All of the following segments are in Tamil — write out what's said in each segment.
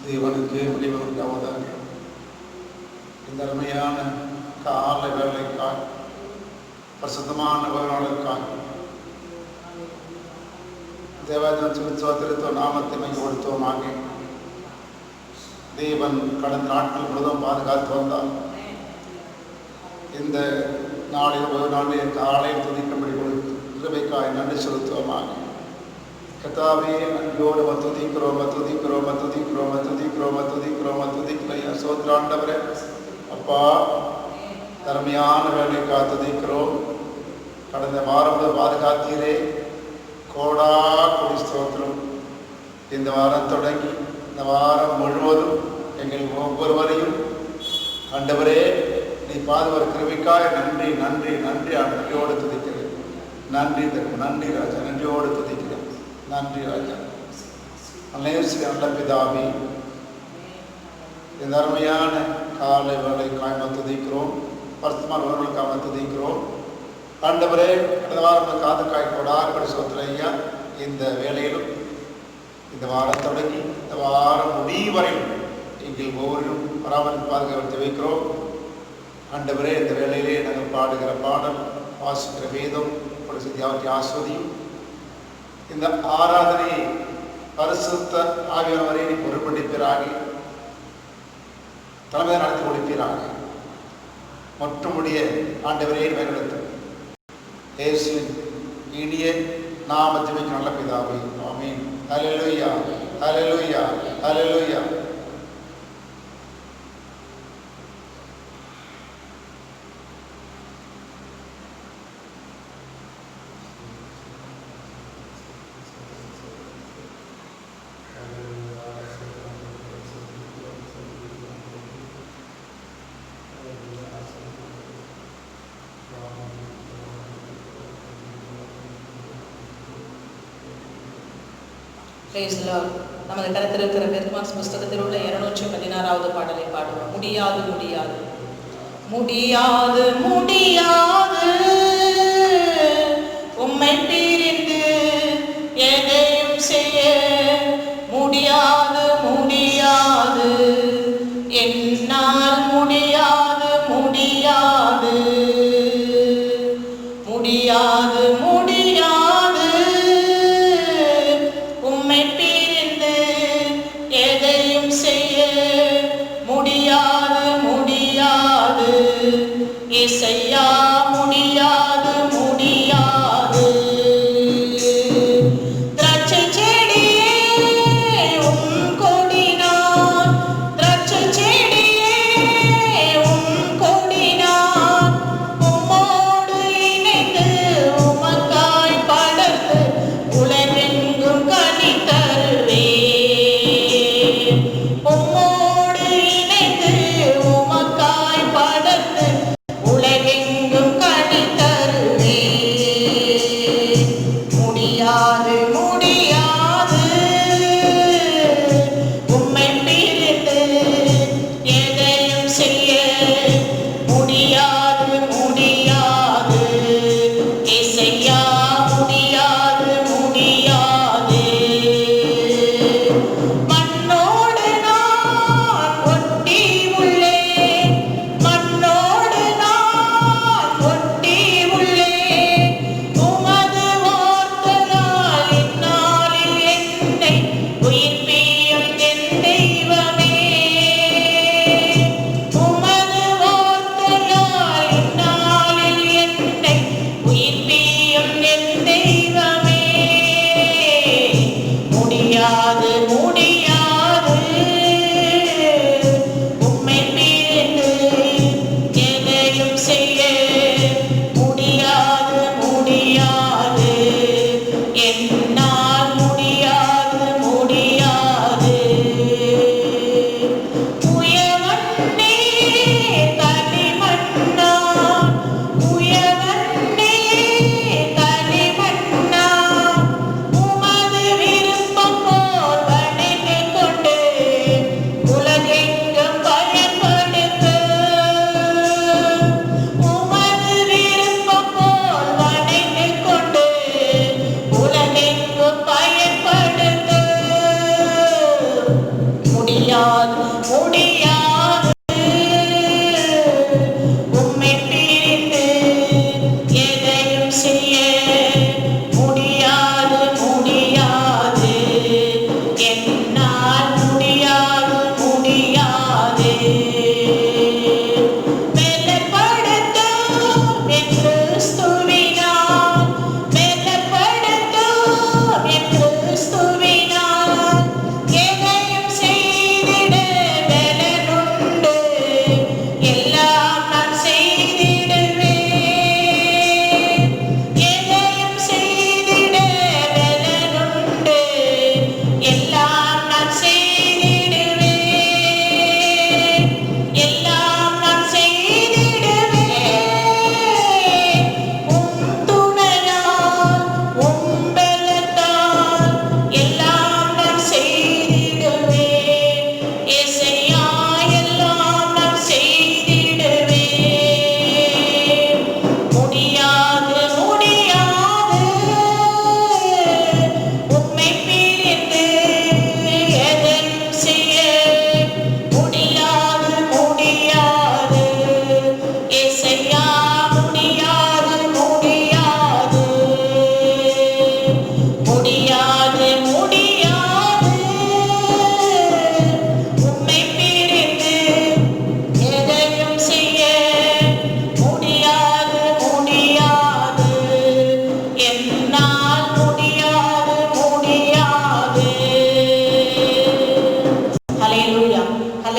தேவனுக்கு மகிமையுண்டாவதாக. இந்த அருமையான கால வேளைக்காக, பரிசுத்தமான நாளுக்காக தேவதன் சோத்திரத்துவ நாமத்தை மையப்படுத்துவோமாக. தேவன் கடந்த நாட்கள் முழுவதும் பாதுகாத்து வந்தார். இந்த நாளில் ஒரு நாளில் காலையில் துதிக்கும்படி கிருபைக்காய் நன்றி செலுத்துவோமாக. கர்த்தாவே, நன்றியோடு துதிக்கிறோம் சோத்ராண்டவரே. அப்பா, தரமையான வேலைக்காக துதிக்கிறோம். கடந்த வாரம் பாதுகாத்தீரே, கோடா கொடி ஸ்தோத்திரம். இந்த வாரம் தொடங்கி இந்த வாரம் முழுவதும் எங்கள் ஒவ்வொருவரையும் ஆண்டவரே நீ பாதுகாப்பு கிருபைக்காய் நன்றி நன்றி நன்றி. நன்றியோடு துதிக்கிறேன். நன்றி நன்றி ராஜா, நன்றியோடு துதிக்கிறேன். நன்றி ராஜா. நல்ல பிதாவே, இந்த அருமையான காலை வேளைக்காக துதிக்கிறோம். பரிசுத்தமான உணர்வுகளுக்காக துதிக்கிறோம். ஆண்டவரே, கடந்த வாரம் காதுக்காய் கொடார்படி சோத்திர ஐயா. இந்த வேளையிலும் இந்த வாரம் தொடங்கி இந்த வாரம் முடிவரையும் எங்கள் ஒவ்வொருவரும் பராமரிப்பு பாதுகாத்து வைக்கிறோம். ஆண்டவரே, இந்த வேளையிலே நாங்கள் பாடுகிற பாடல், வாசிக்கிற வேதம் அவற்றை ஆஸ்வதியும். இந்த ஆராதனையை பரிசுத்த ஆகியவரை நீ பொறுப்பளிப்பீராக, தலைமை நடத்தி கொடுப்பீராக. மற்றுமுடைய ஆண்டவரே வழிநடத்தும் இயேசுவின் இனிய நாமத்தில் நல்ல பிதாவே, ஆமென். ஹல்லேலூயா, ஹல்லேலூயா, ஹல்லேலூயா. நமது கருத்தில் இருக்கிற பெருமாஸ் புஸ்தகத்தில் உள்ள 216வது பாடலை பாடுவோம். முடியாது முடியாது முடியாது முடியாது உம்மை பிரிந்து எதையும் செய்ய முடியாது முடியாது, என்னால் முடியாது முடியாது முடியாது முடியாது உம்மை பிரிந்து எதையும் செய்ய முடியாது முடியாது, இசையா முடியாது முடியாது.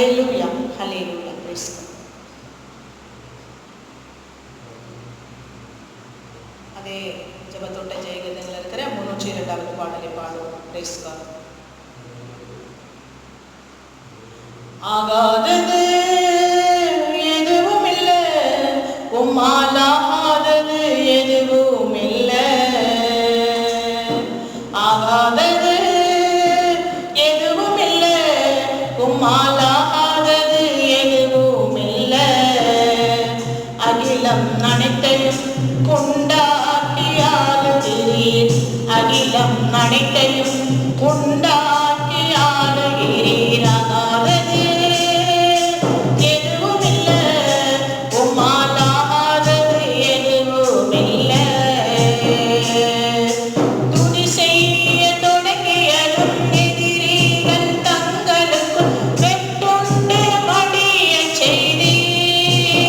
ஹல்லேலூயா, ஹல்லேலூயா. Praise God. அதே ஜெபத்தோட்ட ஜெயகீதங்கள் இருக்கிற 302வது பாடலை பாடுவோம். Praise God. ஆகாதது எதுவும் இல்லை, உம்மாலாகாதது எதுவும் இல்லை. ஆகாதது எதுவும் இல்லை, உம்மாலாகாதது எதுவும் இல்லை. அகிலம் அனைத்தையும் கொண்டாட்டியாளுகிறீர், அகிலம் அனைத்தையும் கொண்டாட்டியாளுகிறீர். ஆகாதது எதுவும் இல்லை, உம்மாலாகாதது எதுவும் இல்லை. துதி செய்ய தொடங்கியதும் எதிரிகள் தங்களுக்குள் வெட்டுண்டு மடியச் செய்தீர்.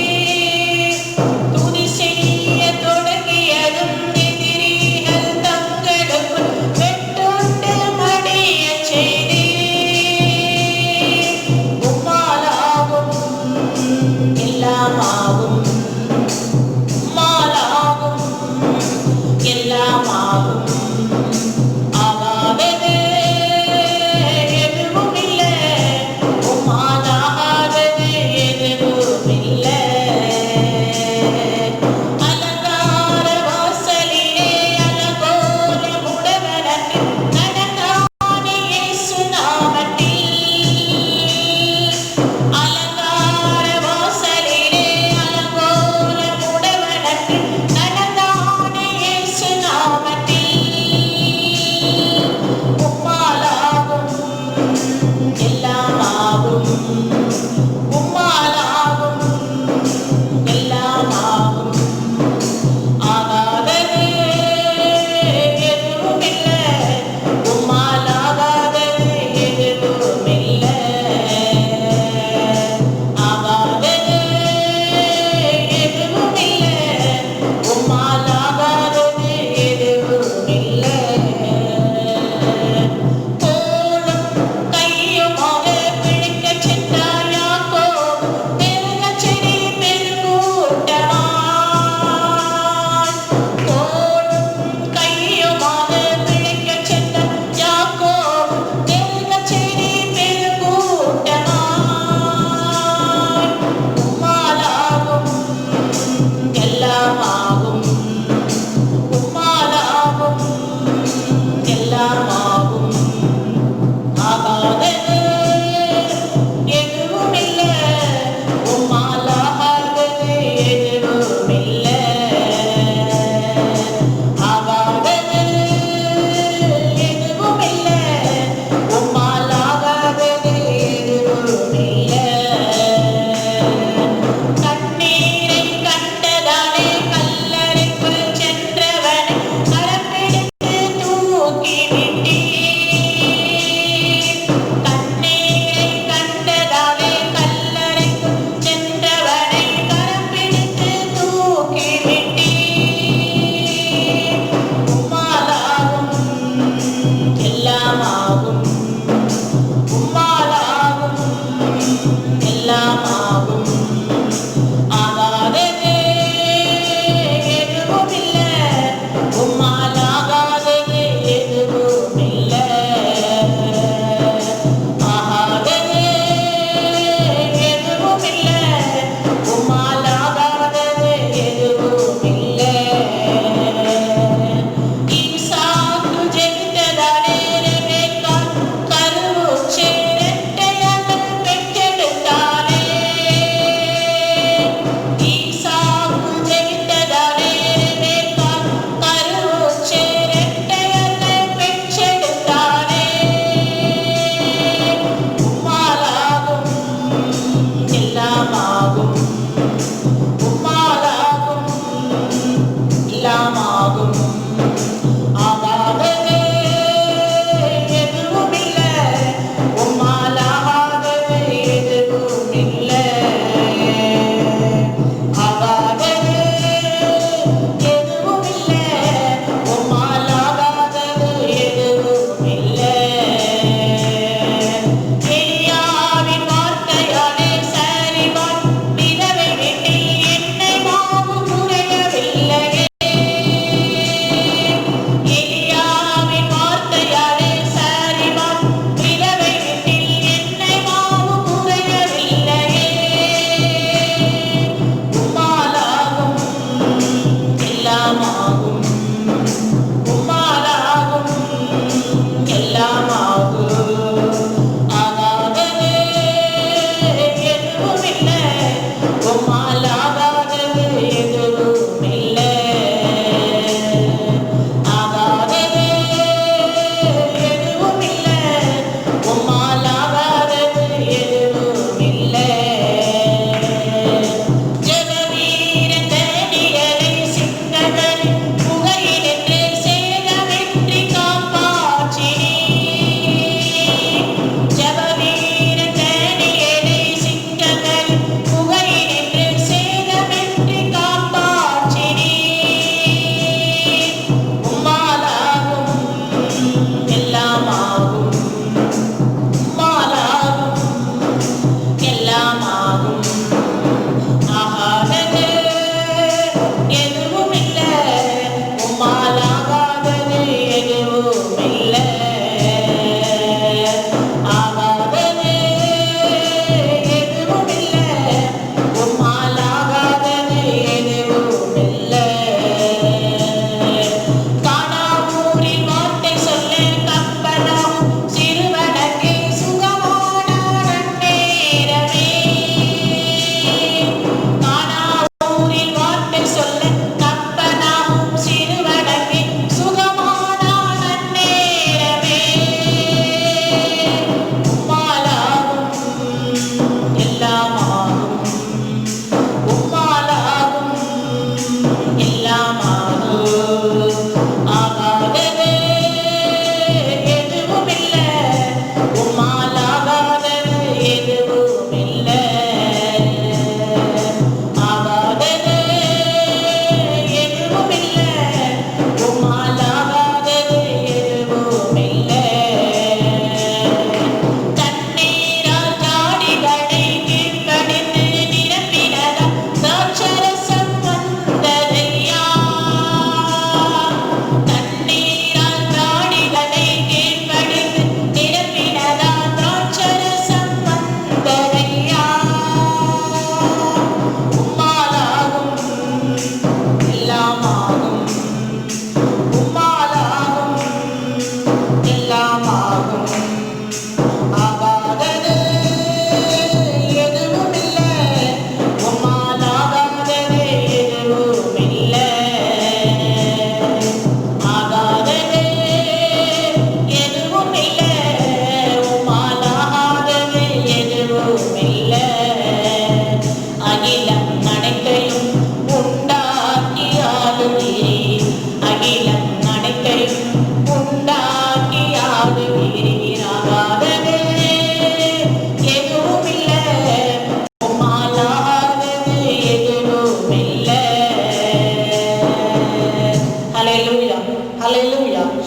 துதி செய்ய தொடங்கியதும் எதிரிகள் தங்களுக்குள் வெட்டுண்டு மடியச் செய்தீர். உம்மாலாகும் எல்லாமாகும், உம்மாலாகும் எல்லாமாகும். ஆகாதது எதுவும் இல்லை, உம்மாலாகாதது எதுவும் இல்லை. அலங்கார வாசலிலே அலங்கோல உடவனத்தில் நடந்தானே இயேசு நாமத்தில். அலங்கார வாசலிலே அலங்கோல உடவனத்தில் நடந்தானே இயேசு நாமத்தில்.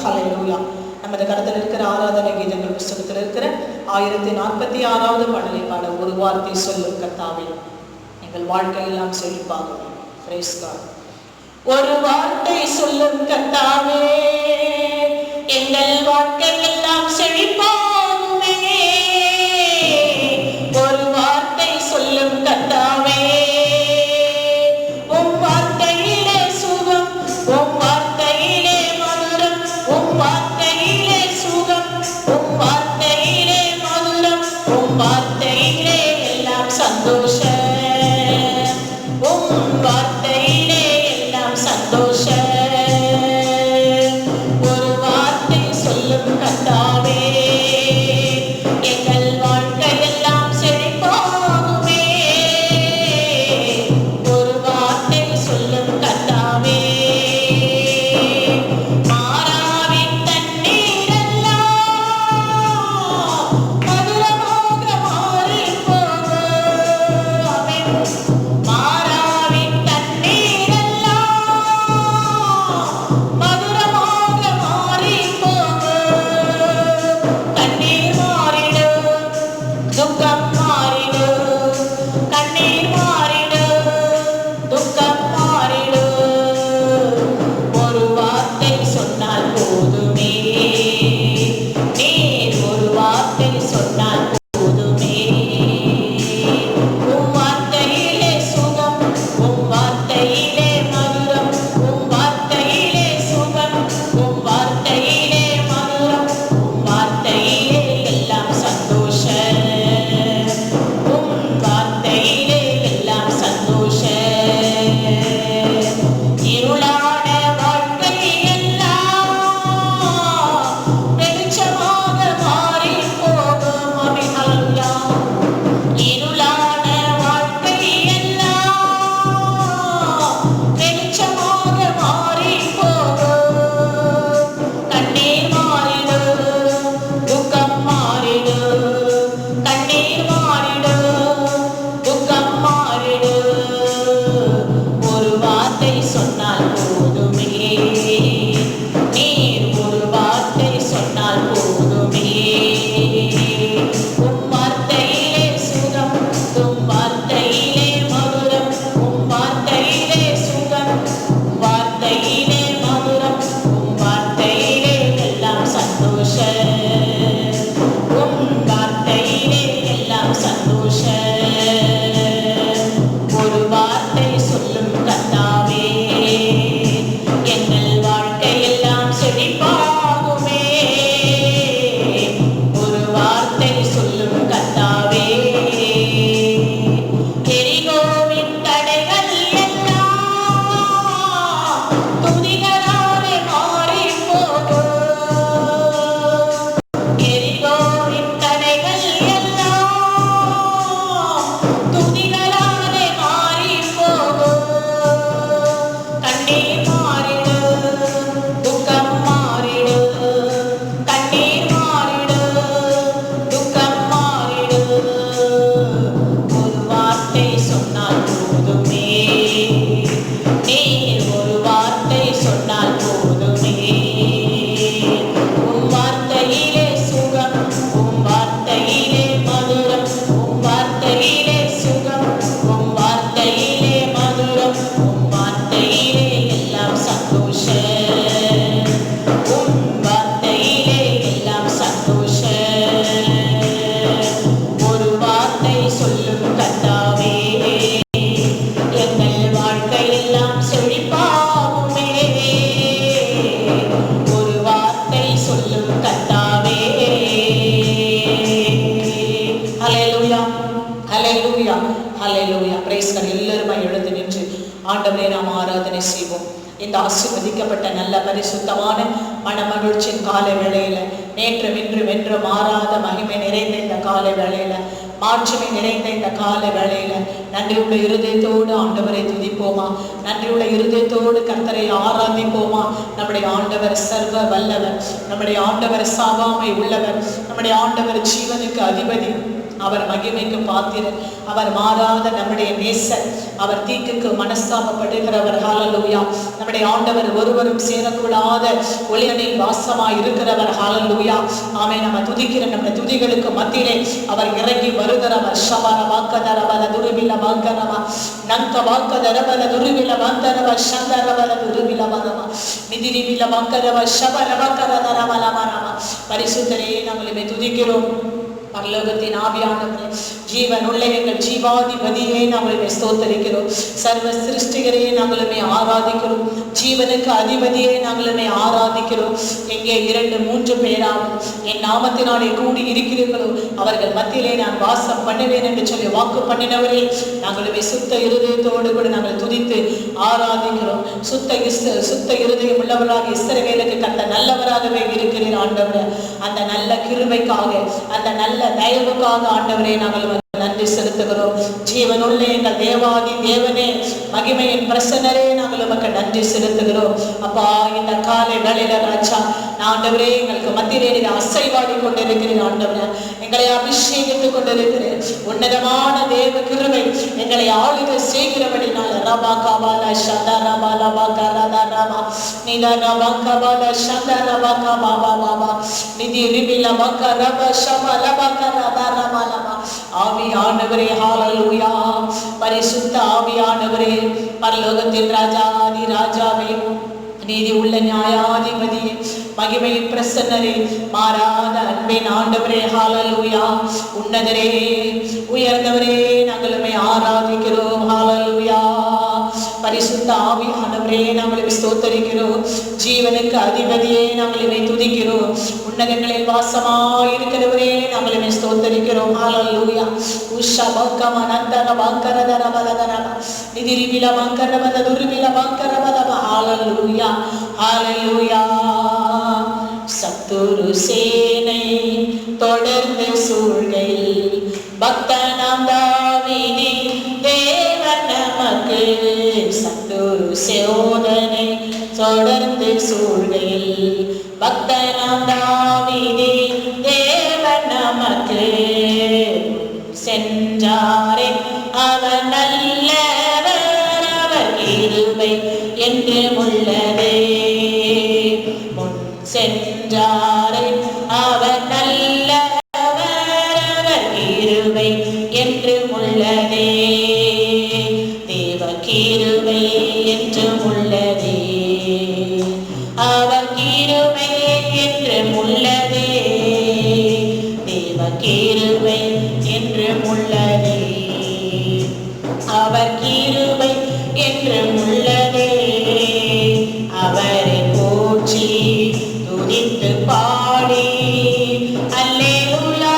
ஹல்லேலூயா. நமது கருத்தில் இருக்கிற ஆராதனை கீதங்கள் புஸ்தகத்தில் இருக்கிற 1046வது பாடலை பாட ஒரு வார்த்தை சொல்லும் கர்த்தாவே எங்கள் வாழ்க்கையெல்லாம் செழிப்பாகும். Price God. ஒரு வார்த்தை சொல்லும் கர்த்தாவே எங்கள் வாழ்க்கையெல்லாம் செழிப்பாகுமே. ஒரு வார்த்தை சொல்லும் கர்த்தாவே உம் வார்த்தையிலே சுகம், உம் வார்த்தையிலே மதுரம், உம் வார்த்தையிலே சுகம், உம் வார்த்தையிலே மதுரம், உம் வார்த்தையிலே எல்லாம் சந்தோஷம், உம் வார்த்தையிலே எல்லாம் சந்தோஷம். ஒரு வார்த்தை சொல்லும் கர்த்தாவே எங்கள் வாழ்க்கையெல்லாம் செழிப்பாகுமே. ஒரு வார்த்தை சொல்லும் கர்த்தாவே மாறாவின் தண்ணீரெல்லாம் மதுரமாக மாறிப் போகும். ஆமென். மாறாவின் தண்ணீரெல்லாம் மதுரமாக மாறிப் போகும். கண்ணீர் மாறிடும், துக்கம் மாறிடும், கண்ணீர் மாறிடும், துக்கம் மாறிடும். ஒரு வார்த்தை சொன்னால் போதுமே, நீர் ஒரு வார்த்தை சொன்னால் போதுமே. உம் வார்த்தையிலே சுகம், உம் வார்த்தையிலே மதுரம், உம் வார்த்தையிலே சுகம், உம் வார்த்தையிலே மதுரம், உம் வார்த்தையிலே எல்லாம் சந்தோஷம், உம் வார்த்தையிலே எல்லாம் சந்தோஷம். இருளான வாழ்க்கை எல்லாம் வெளிச்சமாக மாறிப் போகும். ஆமென். ஹல்லேலூயா. இருளான வாழ்க்கை எல்லாம் வெளிச்சமாக மாறிப் போகும். கண்ணீர் மாறிடும், துக்கம் மாறிடும், கண்ணீர் மாறிடும், துக்கம் மாறிடும். ஒரு வார்த்தை சொன்னால் போதுமே, நீர் ஒரு வார்த்தை சொன்னால் போதுமே. உம் வார்த்தையிலே சுகம், உம் வார்த்தையிலே மதுரம், உம் வார்த்தையிலே சுகம், உம் வார்த்தையிலே மதுரம், உம் வார்த்தையிலே எல்லாம் சந்தோஷம், உம் வார்த்தையிலே எல்லாம் சந்தோஷம். ஒரு வார்த்தை சொல்லும் கர்த்தாவே எங்கள் வாழ்க்கையெல்லாம் செழிப்பாகுமே. ஒரு வார்த்தை சொல்லும் கர்த்தாவே எரிகோவின் தடைகள் எல்லாம் துதிகளாலே மாறிப் போகும். எரிகோவின் தடைகள் எல்லாம் துதிகளாலே மாறிப் போகும். கண்ணீர் மாறிடும், துக்கம் மாறிடும், கண்ணீர் மாறிடும், துக்கம் மாறிடும். ஒரு வார்த்தை சொன்னால் போதுமே, நீர் ஒரு வார்த்தை சொன்னால் போதுமே. உம் வார்த்தையிலே சுகம், உம் வார்த்தையிலே மதுரம், உம் வார்த்தையிலே சுகம், உம் வார்த்தையிலே மதுரம், உம் வார்த்தையிலே எல்லாம் சந்தோஷம், உம் வார்த்தையிலே எல்லாம் சந்தோஷம். ஒரு வார்த்தை சொல்லும் கர்த்தாவே எங்கள் வாழ்க்கையெல்லாம் செழிப்பாகுமே. ஒரு வார்த்தை சொல்லும் கர்த்தாவே. Hallelujah, hallelujah, hallelujah. Praise God. எல்லாருமே எழுந்து நின்று ஆண்டவரை நாம் ஆராதனை செய்வோம். இந்த ஆசீர்வதிக்கப்பட்ட நல்ல பரிசுத்தமான மனமகிழ்ச்சியின் காலை வேளையில, நேற்று இன்று வென்று மாறாத மகிமை நிறைந்த இந்த காலை வேளையில, மாட்சிமை நிறைந்த இந்த காலை வேளையில நன்றியுள்ள இருதயத்தோடு ஆண்டவரை துதிப்போமா? நன்றியுள்ள இருதயத்தோடு கர்த்தரை ஆராதிப்போமா? நம்முடைய ஆண்டவர் சர்வ வல்லவர், நம்முடைய ஆண்டவர் சாவாமை உள்ளவர், நம்முடைய ஆண்டவர் ஜீவனுக்கு அதிபதி. அவர் மகிமைக்கு பாத்திரர், அவர் மாறாத நம்முடைய நேசர், அவர் தீக்குக்கு மனஸ்தாபப்படுகிறவர். ஹalleluya. நம்முடைய ஆண்டவர் ஒருவரும் சேரக்கூடாத ஒளியனில் வாசமாய் இருக்கிறவர். ஹalleluya. ஆமென். நம்ம துதிக்கிற நம்முடைய துதிகளுக்கு மத்தியிலே அவர் இறங்கி வருகிறவர். ஷபர வாக்கதரவல துருவில வாங்கரவ நங்க வாக்கதரவல துருவில வாந்தரவ சந்தரவல துருவில வரவ மிதிரிவில வாங்கரவ ஷபர வாக்கதரவல வரவ. பரிசுத்தரே, நம்மளை துதிக்கிறோம். பரலோகத்தின் ஆவியானவரே, ஜீவனுள்ள எங்கள் ஜீவாதிபதியே நாங்களுமே ஸ்தோத்தரிக்கிறோம். சர்வ சிருஷ்டிகரே நாங்களுமே ஆராதிக்கிறோம். ஜீவனுக்கு அதிபதியே நாங்களுமே ஆராதிக்கிறோம். எங்கே 2-3 பேராகும் என் நாமத்தினாலே கூடி இருக்கிறீர்களோ அவர்கள் மத்தியிலே நான் வாசம் பண்ணுவேன் என்று சொல்லி வாக்கு பண்ணினவரே, நாங்களுமே சுத்த இருதயத்தோடு கூட நாங்கள் துதித்து ஆராதிக்கிறோம். சுத்த இருதயம் உள்ளவராக இஸ்ரவேலுக்கு கர்த்தர் நல்லவராகவே இருக்கிறீர் ஆண்டவரே. அந்த நல்ல கிருபைக்காக, அந்த நல்ல தயவுக்காக ஆண்டவரே நாங்கள் நன்றி செலுத்துகிறோம். ஜீவனுள்ள எங்கள் தேவாதி தேவனே, மகிமையின் பிரசன்னரே, நாங்கள் உமக்கு நன்றி செலுத்துகிறோம். அப்பா, இந்த காலை வேளையில ராஜா ஆண்டவரே எங்களுக்கு மத்தியிலே நீர் அசைவாடி கொண்டிருக்கிறீர் ஆண்டவரே. எங்களை அபிஷேகித்துக் கொண்டிருக்கிறேன். உன்னதமான தேவ கிருபை எங்களை ஆளுகை செய்கிறபடினால ரபா கபால சதா ரபா லபா கரதா ரபா நிதா ரபா கபால சதா ரபா கபா பாபா நிதி ரிபில பக்க ரபா ஷபா லபா கரதா ரபா லபா. ஆவியானவரே, ஹalleluya. பரிசுத்த ஆவியானவரே, பரலோகத்தின் ராஜாதி ராஜாவே, நீதி உள்ள நியாயாதிபதியே, மகிமையின் பிரசன்னரே, மாறாத அன்பின் ஆண்டவரே, ஹalleluya. உன்னதரே, உயர்ந்தவரே, நாங்களுமே ஆராதிக்கிறோம். ஹalleluya. பரிசுத்த ஆவியானவரே, நாங்கள் ஸ்தோத்தரிக்கிறோம். ஜீவனுக்கு அதிபதியே, நாங்கள் துதிக்கிறோம். உன்னதங்களில் வாசமாயிருக்கிறவரே, நாங்கள் ஸ்தோத்தரிக்கிறோம். ஹalleluya. உஷபகம நந்தர பங்கரதர பலதரப நிதிரிபில பங்கரபத துர்பில பங்கரபத. ஹalleluya. ஹalleluya. சத்துரு சேனை தொடர்ந்து சூழ்கையில் பக்தனாம் தாவீது தேவன் நமக்கு. சத்துரு சோதனை தொடர்ந்து சூழ்கையில் பக்தனாம் தாவீது தேவன் நமக்கு. சென்றாரே அவர் நல்லவர், அவர் கிருபை என்று உள்ளதே. முன் சென்றாரே அவர் நல்லவர், அவர் கிருபை என்று உள்ளதே. தேவ கிருபை என்று உள்ளதே, அவர் கிருபை என்று உள்ளதே. தேவ கிருபை என்று உள்ளதே, அவர் கிருபை என்று உள்ளதே. அவரை போற்றி துதித்து பாடி அல்லேலூயா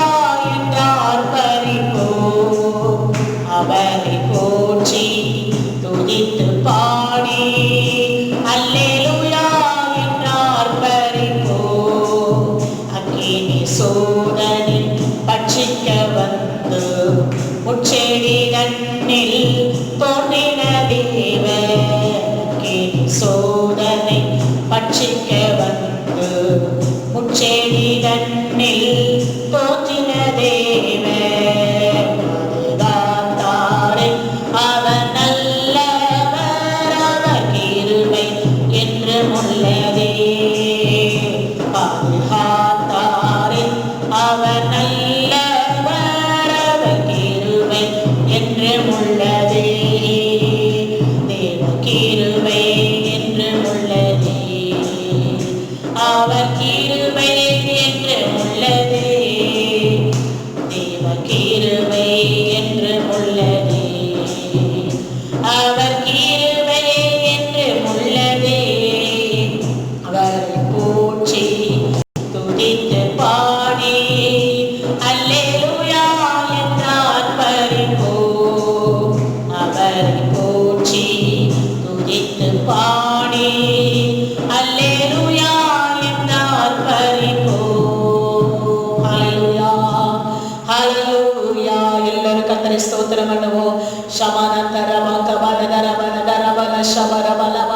என்றார் பரிபோம். அவரை போற்றி துதித்து பாடி அல்லேலூயா என்றார் பரிபோம். அக்கினி சோதனை பட்சிக்க வந்து முச்செடி தன்னில் தோன்றின தேவன். அக்கினி சோதனை பட்சிக்க வந்து முச்செடி தன்னில் தோன்றின தேவன். பாதுகாத்தாரே அவர் நல்லவர், அவர் கிருபை என்று உள்ளதே. பாதுகாத்தாரே அவர் நல்லவர், அவர் கிருபை என்று உள்ளதே. தேவ கிருபை என்று உள்ளதே, அவர் கிருபை என்று உள்ளதே. தேவ கிருபை என்று உள்ளதே, அவர் கிருபை என்று உள்ளதே. அவரை போற்றி துதித்து பாடி அல்லேலூயா என்றார் பரிபோம். அவரை போற்றி துதித்து பாடி அல்லேலூயா என்றார் பரிபோம். ஹalleluya. ஹalleluya. எல்லாரும் கர்த்தரை ஸ்தோத்திரம் பண்ணுவோம். ஷமனந்தர பங்கபலதர பலதர பல ஷபர பலவ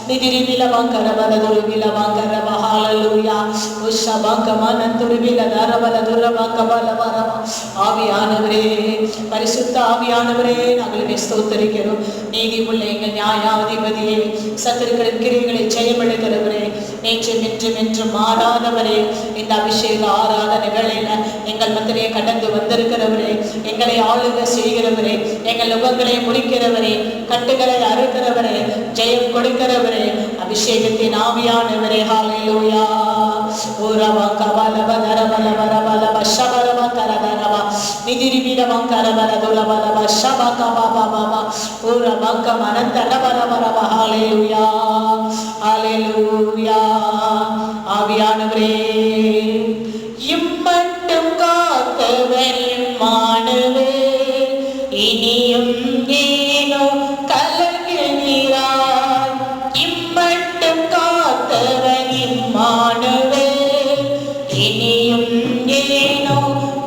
நிதிரிவில வாங்கரபல துருவில வாங்கரப ஹalleluya உஷபங்கமன துருவில தரபல துரபங்கபல வரப ஆவியானவரே பரிசுத்த ஆவியானவரே நாங்கள் ஸ்தோத்திரிக்கிறோம். நீதி உள்ள எங்கள் நியாயாதிபதியே, சத்துருக்களின் கிரியைகளை ஜெயமெடுக்கிறவரே, நேற்றும் இன்றும் என்றும் மாறாதவரே, இந்த அபிஷேக ஆராதனை வேளையில எங்கள் மத்தியிலே கடந்து வந்திருக்கிறவரே, எங்களை ஆளுக செய்கிறவரே, எங்கள் உபங்களை முடிக்கிறவரே, கட்டுகளை அறுக்கிறவரே, ஜெயம் கொடுக்கிறவரே, அபிஷேகத்தின் ஆவியானவரே ஹalleluya ஓரவா கபலவ தரபலவ ரபலவ ஷபரவ கரதரவ நிதிரிவிலவ கரவர துலபலவ ஷபக பாபாபா ஓரவா கமனந்தரபலவரவ ஹalleluya ஹalleluya ஆவியானவரே இம்மட்டும் காத்தவர் மானவே இனியும் ஏனோ கலங்குகிறாய் இம்மட்டும் காத்தவர் மானவே இனியும் ஏனோ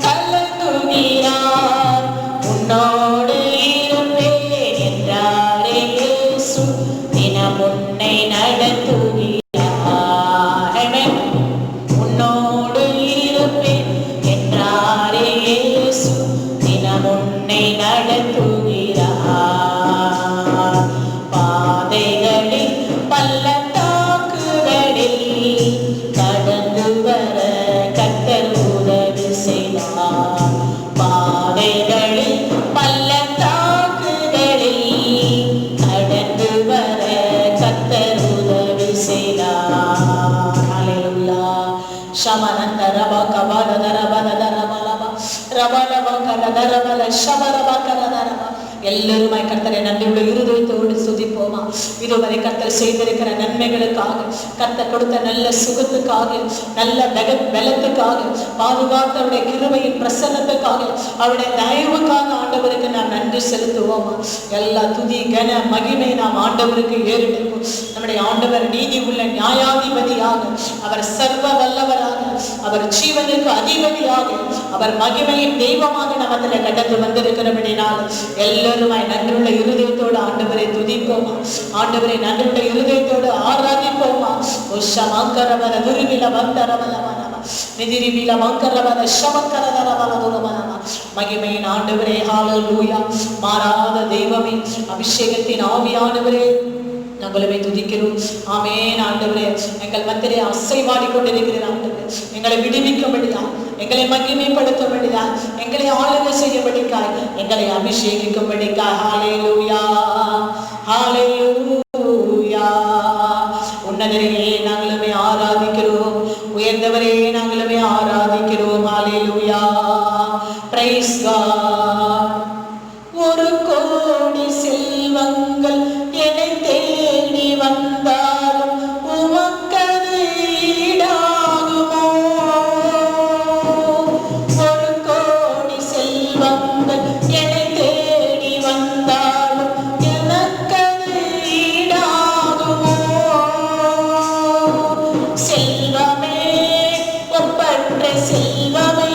கலங்குகிறாய் உன்னோடு இருப்பேன் என்றாரே இயேசு தினம் உன்னை நடத்துகிறார் உன்னோடு இருப்பேன் என்றாரே இயேசு தினம் உன்னை நடத்துகிறார் பாதைகளில் பள்ளத்தாக்குகளில் கடந்து வர கர்த்தர் உதவி செய்தார் பாதைகளில் பள்ளத்தாக்குகளில் கடந்து வர கர்த்தர் உதவி செய்தார் ஹalleluya ஷமனந்த ரப கபல தரபல தரபலப ரபலப கரதரபல ஷபரப கரதரப எல்லாருமாய் கர்த்தரை நன்றியுள்ள இருதயத்தோடு துதிப்போமா. இதுவரை கர்த்தர் செய்திருக்கிற நன்மைகளுக்காக, கர்த்தர் கொடுத்த நல்ல சுகத்துக்காக, நல்ல பலத்துக்காக, பாதுகாத்தவருடைய கிருபையின் பிரசன்னத்துக்காக, அவருடைய தயவுக்காக ஆண்டவருக்கு நாம் நன்றி செலுத்துவோமா. எல்லா துதி கன மகிமை நாம் ஆண்டவருக்கு ஏறிடுவோம். நம்முடைய ஆண்டவர் நீதி உள்ள நியாயாதிபதியாக, அவர் சர்வ வல்லவராக, அவர் ஜீவனுக்கு அதிபதியாக, அவர் மகிமையின் தெய்வமாக நமக்கு கடந்து வந்திருக்கிறபடினால் எல்லாருமாய் நன்றியுள்ள இருதயத்தோடு ஆண்டவரை துதிப்போமா. ஆண்டவரை நன்றியுள்ள இருதயத்தோடு ஆராதிப்போமா. உஷமங்கரவர துருவில வந்தரவலவனவ நிதிரிவில மங்கரவர ஷமங்கரதரவலதுரவனவ மகிமையின் ஆண்டவரே ஹalleluya மாறாத தெய்வமே, அபிஷேகத்தின் ஆவியானவரே நாங்களுமே துதிக்கிறோம். ஆமென். ஆண்டவரே எங்கள் மத்தியிலே அசைவாடி கொண்டிருக்கிற ஆண்டவரே, எங்களை விடுவிக்கும்படியா, எங்களை மகிமைப்படுத்தும்படியா, எங்களை ஆளுகை செய்யும்படிக்காய், எங்களை அபிஷேகிக்கும்படிக்காய் ஹalleluya ஹalleluya. உன்னதரையே நாங்களுமே ஆராதிக்கிறோம், உயர்ந்தவரே நாங்களுமே ஆராதிக்கிறோம் ஹalleluya praise God. ஒரு கோடி செல்வங்கள் என்னை தேடி வந்தாலும் உமக்கது ஈடாகுமோ. ஒரு கோடி செல்வங்கள் என்னை தேடி வந்தாலும் எனக்கது ஈடாகுமோ. செல்வமே ஒப்பற்ற செல்வமே,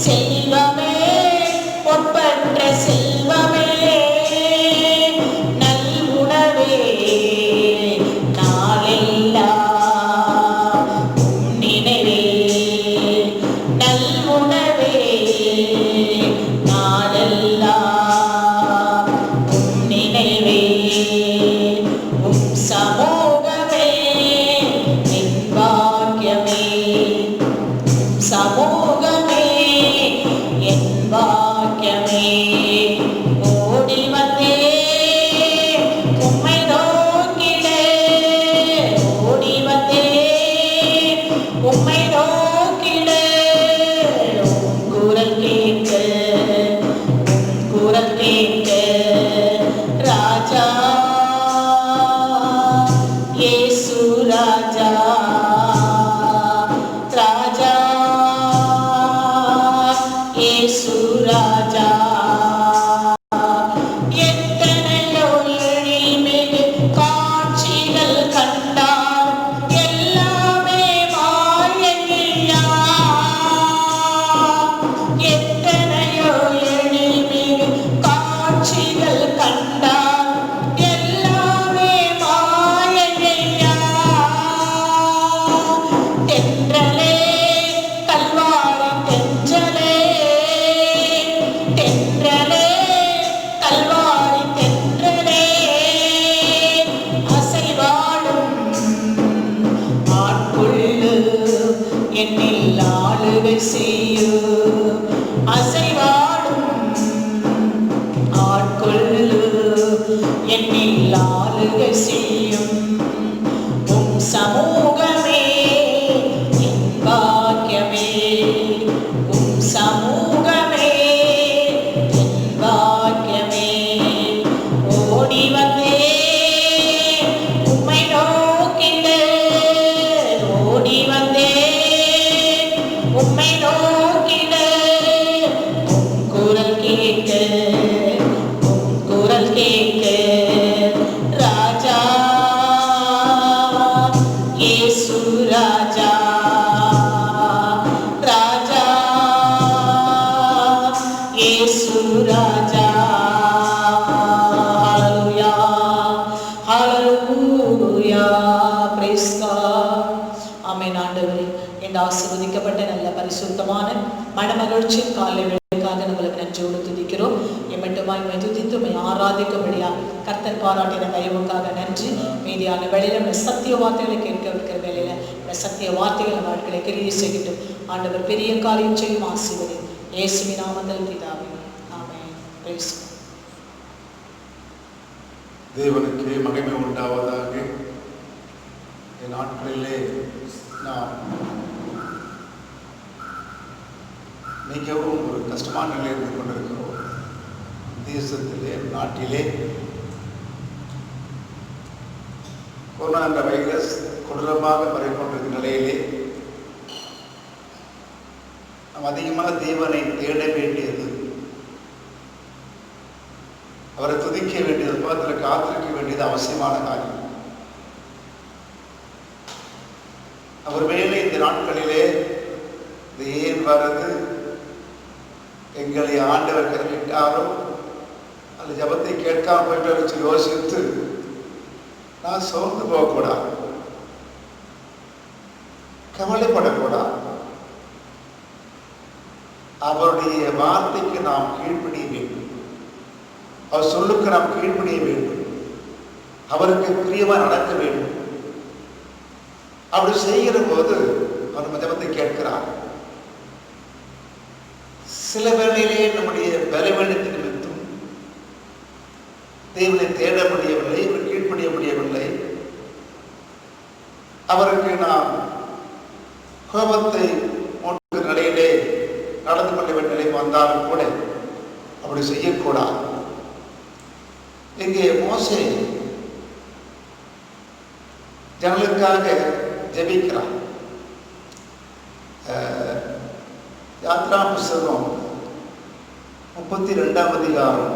செல்வமே ஒப்பற்ற செல்வமே, நல்குணவே நாளெல்லாம் உம் நினைவே, நல்குணவே நாளெல்லாம் உம் நினைவே, உம் சமூகமே என் பாக்கியமே, உம் சமூகமே என் பாக்கியமே. ஓடி வந்தே உம்மை நோக்கிட, ஓடி வந்தே உம்மை நோக்கிட, உம் குரல் கேட்க, உம் குரல் கேட்க ராஜா இயேசு ராஜா ராஜா இயேசு ராஜா. எத்தனையோ எழில்மிகு காட்சிகள் கண்டால் எல்லாமே மாயையில் என்னில் ஆளுகை செய்யும் அசைவாடும் ஆட்கொள்ளு என்னில் ஆளுகை செய்யும் உம் சமூகமே என் பாக்கியமே உம் சமூகமே என் பாக்கியமே ஓடி வந்தே உம்மை நோக்கிட ஓடி வந்தே உம்மை நோக்கிட உம் குரல் கேட்க உம் குரல் கேட்க ராஜா இயேசு ராஜா ராஜா இயேசு ராஜா ஹalleluya ஹalleluya praise God ஆமென். ஆண்டவரே இந்த ஆசீர்வதிக்கப்பட்ட நல்ல பரிசுத்தமான மனமகிழ்ச்சியின் காலை வேளைக்காக நம்மளுக்கு நன்றியோடு துதிக்கிறோம். எம்மட்டுமாய் துதித்து ஆராதிக்கும்படியா கர்த்தர் பாராட்டின தயவுக்காக நன்றி. மீதியான வேளையில நம்ம சத்திய வார்த்தைகளை கேட்க இருக்கிற வேளையில நம்ம சத்திய வார்த்தைகள் வாழ்க்கையை கிரியை செய்யட்டும். ஆண்டவர் பெரிய காரியம் செய்யும் ஆசீர்வதி இயேசுவின் நாமத்தில் பிதாவே ஆமென். பிரைஸ் தேவனுக்கு மகிமை உண்டாவதாக. இந்த நாட்களிலே நாம் மிகவும் ஒரு கஷ்டமான நிலையில் இருந்து கொண்டிருக்கிறோம். தேசத்திலே நாட்டிலே கொரோனா என்ற வைரஸ் கொடூரமாக பரவிக்கொண்டிருக்கிற நிலையிலே நாம் அதிகமாக தேவனை தேட வேண்டியது, அவரை துதிக்க வேண்டியது, பாதத்தில் காத்திருக்க வேண்டியது அவசியமான காரியம். அவர் மேலே இந்த நாட்களிலே இது ஏன் வருது, எங்களை ஆண்டவர் கைவிட்டாரோ அந்த ஜபத்தை கேட்காம போயிட்டு வச்சு யோசித்து நான் சோர்ந்து போகக்கூடாது, கவலைப்படக்கூடாது. அவருடைய வார்த்தைக்கு நாம் கீழ்ப்படிய வேண்டும், அவர் சொல்லுக்கு நாம் கீழ்ப்படிய வேண்டும், அவருக்கு பிரியமாக நடக்க வேண்டும். அப்படி செய்கிற போது அவர் நம்ம ஜபத்தை கேட்கிறார். சில வேளையிலே நம்முடைய பலவீனத்தின் நிமித்தம் தேவனை தேட முடியவில்லை, இவர் கீழ்ப்படிய முடியவில்லை. அவருக்கு நாம் கோபத்தை மூட்டுகிற நிலையிலே நடந்து கொள்ள வேண்டிய நிலை வந்தாலும் கூட அப்படி செய்யக்கூடாது. இங்கே மோசே ஜனங்களுக்காக ஜெபிக்கிறார். யாத்ரா புஸ்தகம் 32ஆம் அதிகாரம்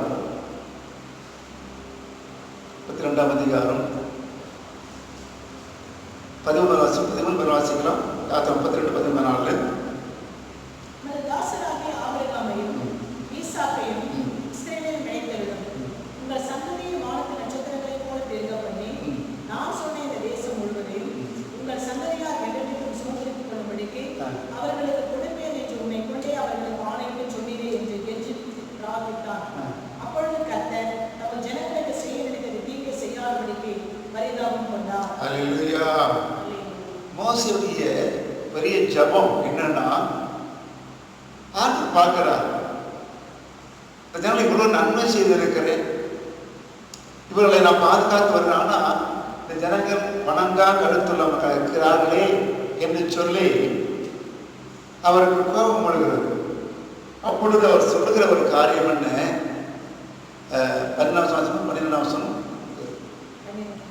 11 வாசிக்கலாம். யாத்ரா 32:14. அவர்களுக்கு கொடுப்பேன் என்று உன்னை கொண்டே அவர்களுக்கு ஆணையிட்டு சொன்னீரே என்று கெஞ்சி பிரார்த்தித்தான். அப்பொழுது கர்த்தர் தம் ஜனங்களுக்கு செய்ய நினைத்தது தீங்கை செய்யாதபடிக்கு பரிதாபம் கொண்டார். அல்லேலூயா. மோசேயுடைய பெரிய ஜெபம் என்னன்னா, ஆண்டவர் பார்க்கிறார், இந்த ஜனங்களை இவ்வளவு நன்மை செய்திருக்கிறேன், இவர்களை நான் பாதுகாத்து வருகிறேன், ஆனா இந்த ஜனங்கள் வணங்கா கருத்துள்ளவர்கள் இருக்கிறார்களே என்று சொல்லி அவருக்கு கோபம் வருகிறது. அப்பொழுது அவர் சொல்லுகிற ஒரு காரியம் என்ன? 12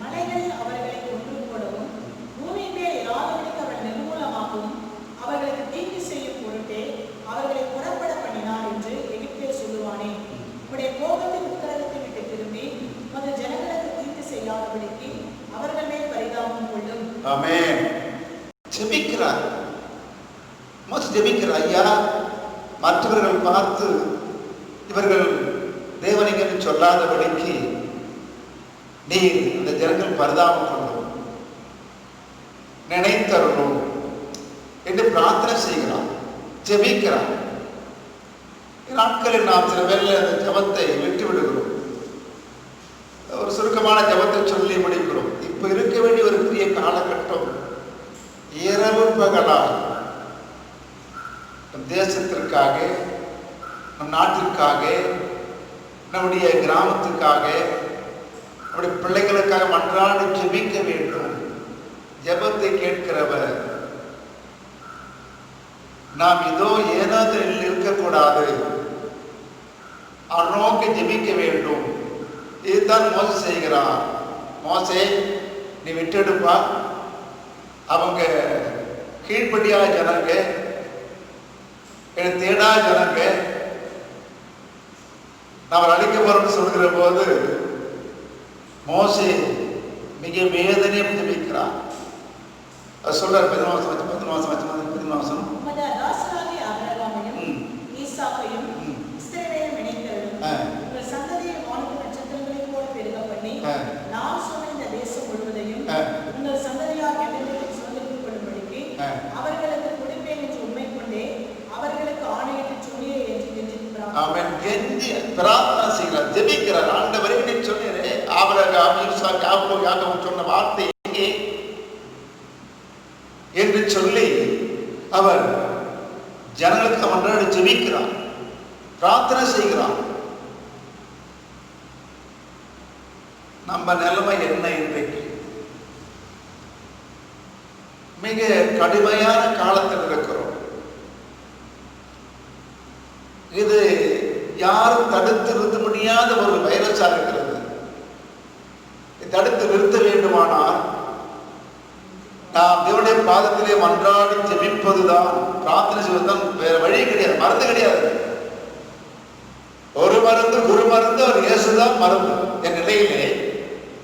மலைகளில் அவர்களை கொண்டு போடவும் பூமியின் மேல் இராதபடிக்கு அவர்கள் நிர்மூலமாகவும் அவர்களுக்கு தீங்கு செய்யும் பொருட்டே அவர்களை புறப்பட பண்ணினார் என்று எகிப்தே சொல்லுவானே. உடைய கோபத்தின் உத்தரகத்தை விட்டு திரும்பி மற்ற ஜனங்களுக்கு தீங்கு செய்யாதபடிக்கு அவர்கள் மேல் பரிதாபம் கொள்ளும். ஆமென். ஜெபிக்கிறார், மோசே ஜெபிக்கிறார். ஐயா, மற்றவர்கள் பார்த்து இவர்கள் தேவனிக்கு சொல்லாதபடிக்கு நீ இந்த ஜனங்கள் பரிதாபம் கொள்ளும், நினைத்தருளும் என்று பிரார்த்தனை செய்கிறார், ஜெபிக்கிறார். நாட்களில் நாம் சில பேரில் அந்த ஜபத்தை விட்டு விடுகிறோம், ஒரு சுருக்கமான ஜபத்தை சொல்லி முடிக்கிறோம். இப்ப இருக்க வேண்டிய ஒரு பெரிய காலகட்டம் இரவு பகலால் நம் தேசத்திற்காக, நம் நாட்டிற்காக, நம்முடைய கிராமத்துக்காக, நம்முடைய பிள்ளைகளுக்காக மன்றாடி ஜெபிக்க வேண்டும். ஜெபத்தை கேட்கிறவர். நாம் இதோ ஏதாவது இருக்கக்கூடாது, அவர் நோக்கி ஜெபிக்க வேண்டும். இதுதான் மோசே செய்கிறார். மோசே, நீ விட்டுடுப்பா, அவங்க கீழ்ப்படியா ஜனங்க, தேடா ஜனங்க, நாம் அழிக்க போறோம்னு சொல்கிற போது மோசே மிக வேதனையை ஜெபிக்கிறார். அது சொல்றார் 15 மாசம் அவர்களுக்கு கொடுப்பேன் என்று உண்மை கொண்டே அவர்களுக்கு ஆணையிட்டு சொன்னீரே என்று கெஞ்சிருக்கிறார். ஆமென். கெஞ்சி பிரார்த்தனை செய்கிறார், ஜெபிக்கிறார். ஆண்டவரே, நீ சொன்னீரே ஆபிரகாம், ஈசாக்கு, யாக்கோபு சொன்ன வார்த்தை என்று சொல்லி அவர் ஜனங்களுக்கு மன்றாடி ஜெபிக்கிறார், பிரார்த்தனை செய்கிறார். நம்ம நிலைமை என்ன இன்றைக்கு? மிக கடுமையான காலத்தில் இருக்கிறோம். இது யாரும் தடுத்து நிறுத்த முடியாத ஒரு வைரஸா இருக்கிறது. தடுத்து நிறுத்த வேண்டுமானால் நாம் தேவனுடைய பாதத்திலே மன்றாடி ஜெபிப்பதுதான், பிரார்த்தனை செய்வதுதான். வேற வழி கிடையாது, மருந்து கிடையாது. ஒரு மருந்து, குரு மருந்து, அவர் இயேசுதான் மருந்து. என் நிலையிலே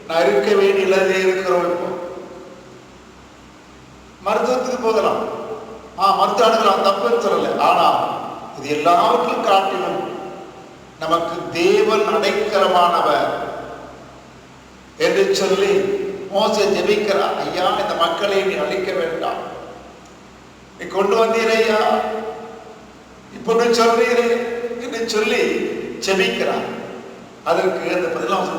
நான் இருக்க வேண்டியதே இருக்கிறோம். இப்போ மருத்துவத்துக்கு போகலாம், மருத்துவ அணுகலாம், தப்புன்னு சொல்லலை. ஆனால் இது எல்லாவற்றையும் காட்டிலும் நமக்கு தேவன் அடைக்கலமானவர் என்று சொல்லி மோசே ஜெபிக்கிறார். ஐயா, இந்த மக்களை நீ அழிக்க வேண்டாம், நீ கொண்டு வந்தீரையா, இப்படி சொல்றீரே என்று சொல்லி ஜெபிக்கிறார். அதற்கு அந்த 14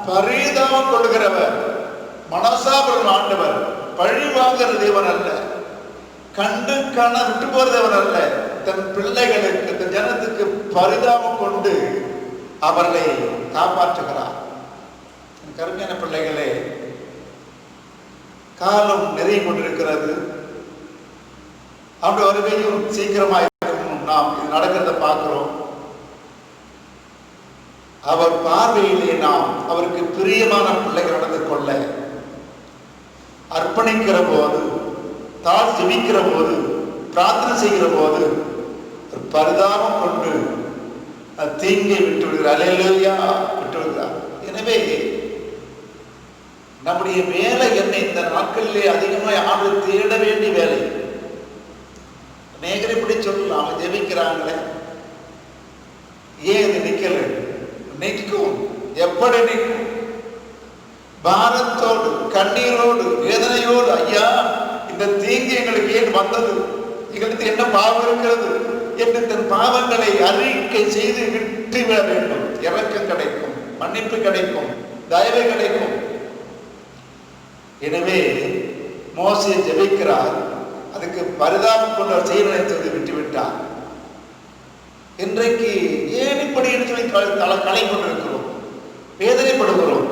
பரிதாபம் கொள்கிறவர், மனசாபுரம் ஆண்டவர், பழி வாங்குற தேவன் அல்ல, கண்டு காண விட்டு போற தேவன் அல்ல. தன் பிள்ளைகளுக்கு, தன் ஜனத்துக்கு பரிதாபம் கொண்டு அவர்களை காப்பாற்றுகிறார். கருமையான பிள்ளைகளே, காலம் நெருங்கி கொண்டிருக்கிறது. அவருடைய வருகையும் சீக்கிரமாக நாம் இது நடக்கிறத பார்க்கிறோம். அவர் பார்வையிலே நாம் அவருக்கு பிரியமான பிள்ளைகள் நடந்து கொள்ள அர்ப்பணிக்கிற போது, தாழ் ஜெபிக்கிற போது, பிரார்த்தனை செய்கிற போது பரிதாபம் கொண்டு தீங்கை விட்டு விடுகிறார். அல்லேலூயா, விட்டு விடுகிறார். எனவே நம்முடைய வேலை என்ன? இந்த நாட்களிலே அதிகமாக ஆண்டு தேட வேண்டிய வேலை. அநேகரை இப்படி சொல்லலாம், அவங்க ஜெபிக்கிறாங்களே, ஏன் இது நிக்கல? நிற்கும். எப்படி நிற்கும்? பாரத்தோடு, கண்ணீரோடு, வேதனையோடு, ஐயா, இந்த தீங்கு எங்களுக்கு ஏன் வந்தது, எங்களுக்கு என்ன பாவம் இருக்கிறது என்று தன் பாவங்களை அறிக்கை செய்து விட்டுவிட வேண்டும். இரக்கம் கிடைக்கும், மன்னிப்பு கிடைக்கும், தயவு கிடைக்கும். எனவே மோசே ஜெபிக்கிறார். அதுக்கு பரிதாபம் கொண்டு அவர் செய்ய நினைத்தது விட்டுவிட்டார். இன்றைக்கு ஏன் இப்படி என்று சொல்லி கலை கொண்டிருக்கிறோம், வேதனைப்படுகிறோம்.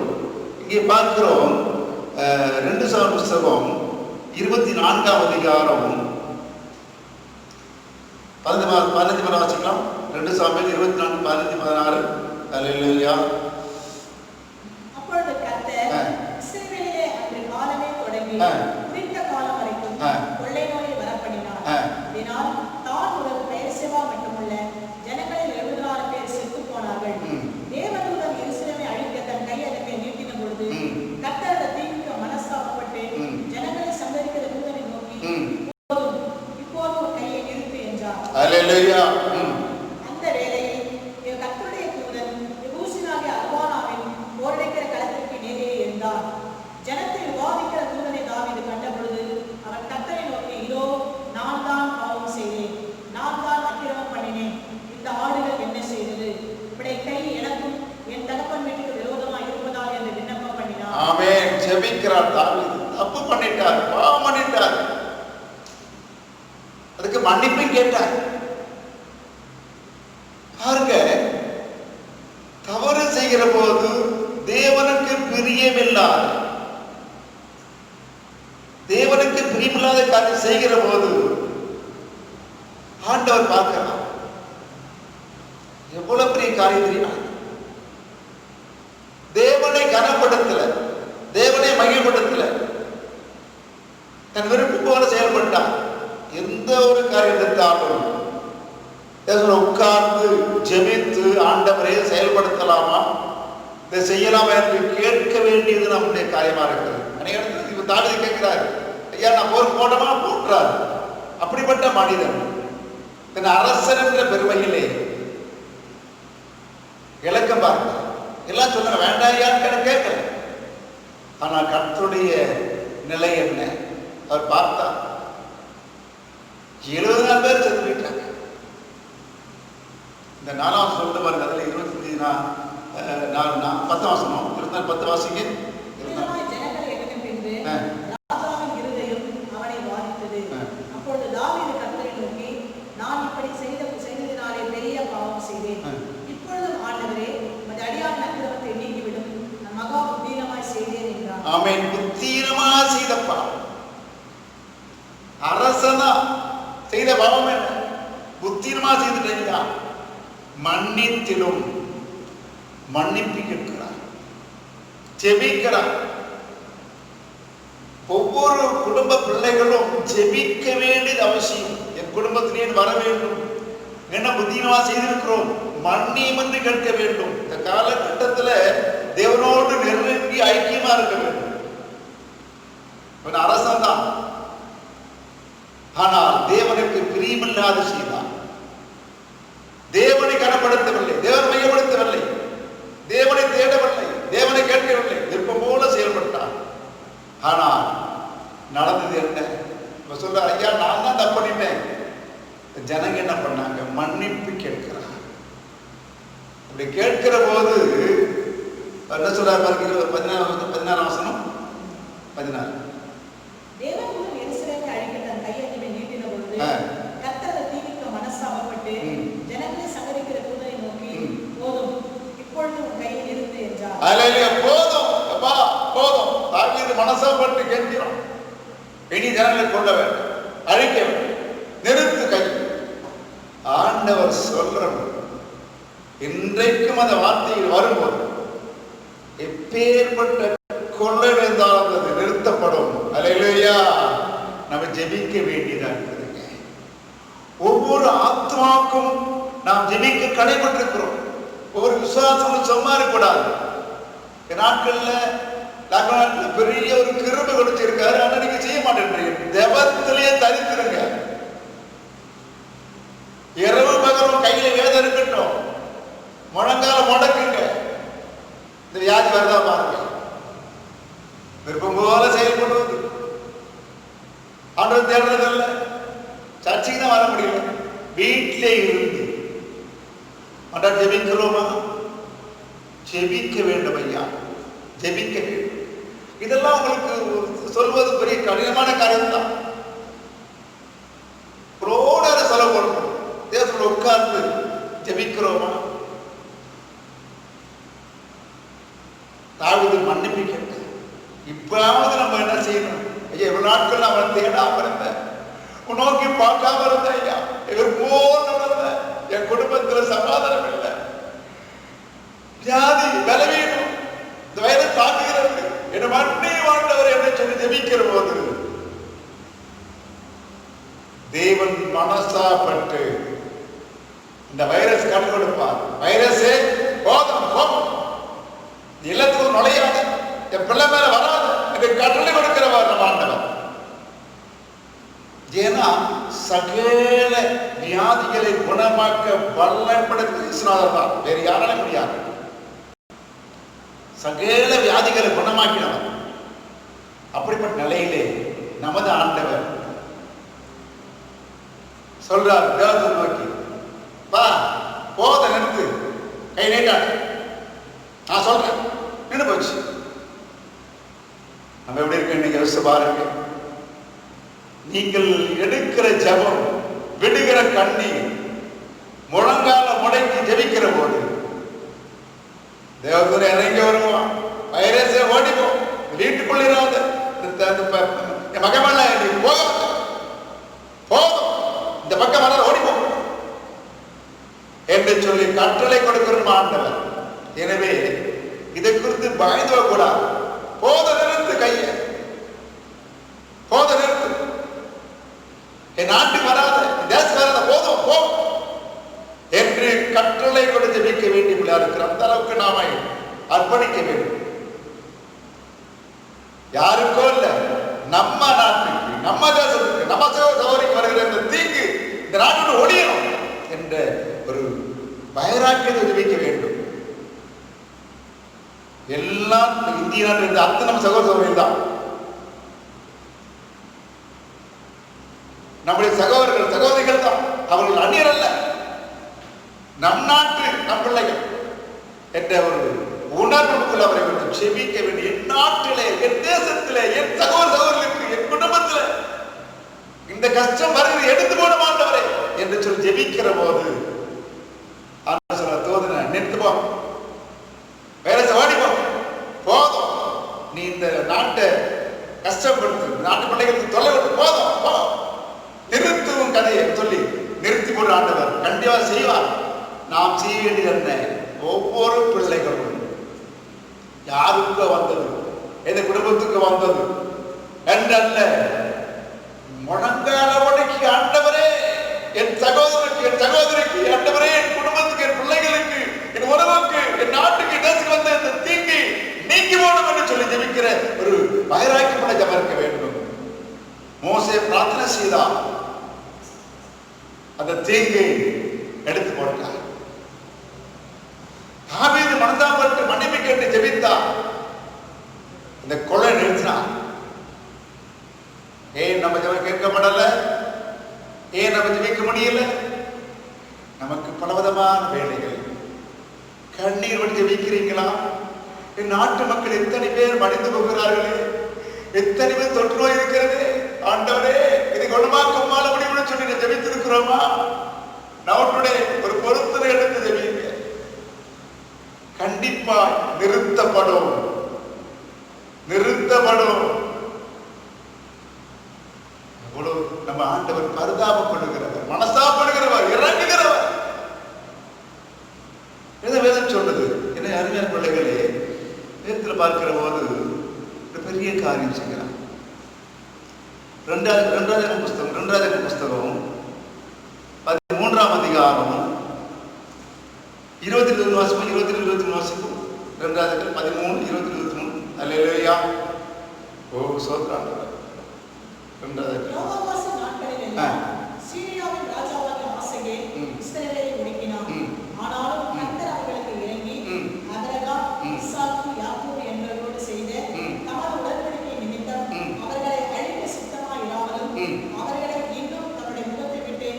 இங்கே பார்க்கிறோம் 2 சாமுவேல் புத்தகம் 24ஆம் அதிகாரம் 15 வாசிக்கலாம். 2 சாமுவேல் 24, 15, 16. அல்லேலூயா. அப்பொழுது கர்த்தர் இஸ்ரவேலிலே அன்று காலமே தொடங்கி குறித்த காலம் வரைக்கும் கொள்ளை நோயை வரப்பண்ணினார். இதனால் தான் ஒரு பெயர்செபா மட்டுமல்ல, ஜனங்களில் 76 பேர் செத்து போனார்கள். தேவதூதன் எருசலேமை அழிக்க தன் கையை அதன் மேல் நீட்டின பொழுது கர்த்தர் அந்த தீங்குக்கு மனஸ்தாபப்பட்டு ஜனங்களை சந்தரிக்கிற தூதனை நோக்கி, இப்போது ஒரு கையை நிறுத்து என்றார். அல்லேலூயா. அந்த வேளையில் கர்த்தருடைய தூதன் எபூசியனாகிய ஜெபிக்கிறார் தாவீது. தப்பு பண்ணிட்டார், பாவம் பண்ணிட்டார், அதுக்கு மன்னிப்பு கேட்டார். பாருங்க, தவறு செய்கிற போது தேவனுக்கு பிரியமில்லாத காரியம் செய்கிற போது ஆண்டவர் பார்க்கலாம். எவ்வளவு பெரிய காரியம் தெரியுமா? தேவனை கனப்படுத்தல, தேவனை மகிழ்படுத்தல, தன் விருப்பம் போல செயல்பட்டார். எந்த ஒரு காரியம் எடுத்தாலும் உட்கார்ந்து ஜெபித்து ஆண்டவரை செயல்படுத்தலாமா, இதை செய்யலாமா என்று கேட்க வேண்டியது நம்முடைய காரியமா இருக்கிறது. அநேக இடத்துல தாவீது கேட்கிறார், ஐயா நான் போர் போட்டமா போட்டுறாரு. அப்படிப்பட்ட மனிதன் தன் அரசன் என்ற பெருமையிலே இலக்கம் பார்க்க எல்லாம் சொல்ல வேண்டாம் ஐயான்னு கேட்கல. ஆனால் கர்த்தருடைய நிலை என்ன அவர் பார்த்தார். 70,000 பேர் செத்து போயிட்டாங்க. இந்த 4ஆம் சொல்லிட்டு பாருங்க, அதில் 25 10 வாசனம் இருந்தால் 10 வாசிங்க. அப்பொழுது தாவீது கர்த்தரை நோக்கி, நான் இப்படி செய்ததினாலே பெரிய பாவம் செய்தேன். இப்பொழுதும் ஆண்டவரே உமது அடியான் அக்கிரமத்தை நீக்கிவிடும், நான் மகா புத்தீனமாய் செய்தேன் என்றார். ஆமென். புத்தீனமா செய்த பாவம், அரசனா செய்த பாவம் என்ன? புத்தீனமா செய்துட்டா மன்னித்திடும். மன்னிப்பு கேட்கிறார், ஜெபிக்கிறார். ஒவ்வொரு குடும்ப பிள்ளைகளும் ஜெபிக்க வேண்டியது அவசியம். என் குடும்பத்திலே வர வேண்டும், என்ன புத்தீனமா செய்திருக்கிறோம், மன்னியும் என்று கேட்க வேண்டும். இந்த காலகட்டத்தில் தேவனோடு நெருங்கி ஐக்கியமா இருக்க வேண்டும். அரசன் தான், ஆனால் தேவனுக்கு பிரியமில்லாத செய்தார். தேவனை கனப்படுத்தவில்லை, தேவனை மையப்படுத்தவில்லை, தேவனை தேடவில்லை, தேவனை கேட்கவில்லை, விருப்பம் போல செயல்பட்டார். ஆனால் நடந்தது என்ன? இப்ப சொல்ற, ஐயா நான் தான் தப்பு பண்ணிட்டேன். ஜனங்க என்ன பண்ணாங்க? மன்னிப்பு கேட்கிறார். அப்படி கேட்கிற போது என்ன சொல்றாரு பாருங்க, 16 வசனம் 16. தேவன் எருசலேமை அழிக்க தன் கையை நீட்டின பொழுது கர்த்தர் தீவிக்க மனஸ்தாபப்பட்டு ஜனங்களை சங்கரிக்கிற தூதரை நோக்கி, போதும், இப்பொழுது உன் கையை நிறுத்து என்றார். அல்லேலூயா. போதும் அப்பா, போதும். தாவீது மனஸ்தாபப்பட்டு கேட்கிறான், இனி ஜனங்களை கொள்ள வேண்டும், அழிக்க வேண்டும், நிறுத்து கை. ஆண்டவர் சொல்றார், இன்றைக்கும் அந்த வார்த்தைகள் வரும்போது எப்பேற்பட்ட கொள்ளை இருந்தாலும் அது நிறுத்தப்படும். அல்லேலூயா. நம்ம ஜெபிக்க வேண்டியதா இருக்குதுங்க. ஒவ்வொரு ஆத்மாவுக்கும் நாம் ஜெபிக்க கடைபட்டிருக்கிறோம். ஒவ்வொரு விசுவாசமும் சும்மா இருக்கக்கூடாது. நாட்கள்ல பெரிய ஒரு கிருபை கொடுத்திருக்காரு, ஆனா நீங்க செய்ய மாட்டேன்றீங்க. ஜெபத்திலேயே தரித்திருங்க. இரவு பகலும் கையில வேதம் இருக்கட்டும், முழங்கால முடக்குங்க. இந்த வியாதி வருதா பாருங்க. விருப்பம் போல செயல்படுவது, ஆண்டவர் தேடுறதில்ல. சர்ச்சைக்கு தான் வர முடியல, வீட்டிலே இருந்து ஆண்டவர் ஜெபிக்கிறோமா? ஜெபிக்க வேண்டும் ஐயா, ஜெபிக்க வேண்டும். இதெல்லாம் உங்களுக்கு சொல்வது பெரிய கடினமான காரியம் தான். ரோட செலவு பண்ணணும். தேவனோட உட்கார்ந்து ஜெபிக்கிறோமா? தாவீது மன்னிப்பு கேட்க, இப்பயாவது நம்ம என்ன செய்யணும்? ஐயா இவ்வளவு நாட்கள் அவனை தேடாம இருந்தேன், நோக்கி பார்க்காம இருந்தேன் ஐயா, இவர் போல் நடந்த, என் குடும்பத்துல சமாதானம் இல்லை, வியாதி பலவீனம், இந்த வயதை தாக்குகிறது, என்ன மன்னி வாழ்ந்தவர் என்று சொல்லி ஜெபிக்கிற போது தேவன் மனசாப்பட்டு இந்த வைரஸ் கண்டு கொடுப்பார். வைரஸே போதும், போதும், இல்லத்துக்கு நுழையாது, என் பிள்ளை மேல வராது என்று கட்டளை கொடுக்கிறவர் நம்ம ஆண்டவர். ஏன்னா சகல வியாதிகளை குணமாக்க வல்லப்படுத்தினார் தான், வேறு யாரால முடியாது. சகல வியாதிகளை குணமாக்கினவர். அப்படிப்பட்ட நிலையிலே நமது ஆண்டவர் சொல்றார், தேவத்தை நோக்கி, வா, போத நிறுத்து, கை நீட்டாட்டு, நான் சொல்றேன், நின்று போச்சு. எப்படின்னு யோசிச்சு பாருங்க. நீங்கள் எடுக்கிற ஜெபம், விடுகிற கண்ணீர், முழங்கால முடக்கி ஜெபிக்கிற போது தேவதூதன் இறங்கி வருவான். வைரஸே ஓடிப்போம், வீட்டுக்குள்ள இராது, என் மகமல்ல போதும், இந்த பக்கம் வர ஓடிப்போம் என்று சொல்லி கட்டளை கொடுக்கிறோம் ஆண்டவர். எனவே இதை குறித்து பயந்து கூடாது. போத நிறுத்து கைய, போத நிறுத்து, என் நாட்டுக்கு வராத, தேசம் வராத, போதும் போ என்று கட்டளை கொடுத்து ஜெபிக்க வேண்டிய இருக்கிற அந்த அளவுக்கு நாம அர்ப்பணிக்க வேண்டும். யாருக்கோ இல்ல, நம்ம நாட்டுக்கு, நம்ம தேசத்துக்கு, நம்ம சகோதரிக்கு வருகிற இந்த தீங்கு இந்த நாட்டோடு ஒழியணும் என்ற ஒரு வைராக்கியத்தை ஜெபிக்க வேண்டும். எல்லாம் இந்திய நாட்டில் இருந்த அத்தனை நம்ம சகோதரர்கள் தான், நம்முடைய சகோதரர்கள் சகோதரிகள் தான், அவர்கள் அந்நியர் அல்ல, நம் நாட்டு நம் பிள்ளைகள் என்ற ஒரு உணர்வுக்குள் அவரை விட்டு செபிக்க வேண்டும். என் நாட்டிலே, என் தேசத்திலே, என் சகோதரர்களுக்கு, என் குடும்பத்தில் இந்த கஷ்டம் வருகிறது, எடுத்து போட மாட்டவரே என்று சொல்லி ஜெபிக்கிற போது தோதுன நிறுத்துவோம், வேற ஓடிப்போம், போதும், நீ இந்த நாட்டை கஷ்டப்படுத்து, நாட்டு பிள்ளைகளுக்கு தொல்லை விட்டு போதும், நிறுத்துவும் கதையை சொல்லி நிறுத்தி போடுற ஆண்டவர் கண்டிப்பா செய்வார். நாம் செய்ய வேண்டியது என்ன? ஒவ்வொரு பிள்ளைகளும் யாருக்கு வந்தது, எந்த குடும்பத்துக்கு வந்தது என்றல்ல, முழங்கால உடைக்கு ஆண்டவரே, என் சகோதரருக்கு, என் சகோதரிக்கு ஆண்டவரே, என் குடும்பத்துக்கு, என் பிள்ளைகளுக்கு, என் உறவுக்கு, என் நாட்டுக்கு இடத்துக்கு வந்த இந்த தீங்கை நீக்கி போடும் என்று சொல்லி ஜெபிக்கிற ஒரு வைராக்கியமான ஜெபம் இருக்க வேண்டும். மோசே பிரார்த்தனை செய்தான், அந்த தீங்கை எடுத்து போட்டார். தாவீது மனதாபப்பட்டு மன்னிப்பு கேட்டு ஜெபித்தார், இந்த கொலை நிறுத்தினார். ஏன் நம்ம ஜெபம் கேட்கப்படல? ஏன் நம்ம ஜெபிக்க முடியல? நமக்கு பலவிதமான வேலைகள். கண்ணீர் விட்டு ஜெபிக்கிறீங்களா? என் நாட்டு மக்கள் எத்தனை பேர் மடிந்து போகிறார்களே, எத்தனை பேர் தொற்று நோய் இருக்கிறது, ஆண்டவரே இதை குணமாக்கும் மால முடிவுன்னு சொல்லி ஜெபித்திருக்கிறோமா? நவற்றுடைய ஒரு பொருத்தனை எடுத்து ஜெபிங்க. கண்டிப்பா நிறுத்தப்படும், நிறுத்தப்படும். அவ்வளவு நம்ம ஆண்டவர் பரிதாபப்படுகிறவர், மனசாப்படுகிறவர், இறங்குகிறவர். வேதம் சொல்றது என்ன? அருமையான பிள்ளைகளே, வேதத்தில் பார்க்கிற போது ஒரு பெரிய காரியம் செய்கிறார். ரெண்டாவது புஸ்தகம் 13ஆம் அதிகாரம் 22 வாசிப்போம், 22 வாசிப்போம். 2 13 23. அல்லேலூயா, ஓ சோத்ரான். 2 சீரியாவின் ராஜாவாகிய ஆசகே இஸ்ரவேலை ஒடுக்கினான். ஆனாலும் கர்த்தர் அவர்களுக்கு இறங்கி ஆபிரகாம், ஈசாக்கு, யாக்கோபு என்பவர்களோடு செய்த தமது உடன்படிக்கை நிமித்தம் அவர்களை அழிக்க சித்தமாயிராமலும் அவர்களை இன்னும் தம்முடைய முகத்தை விட்டு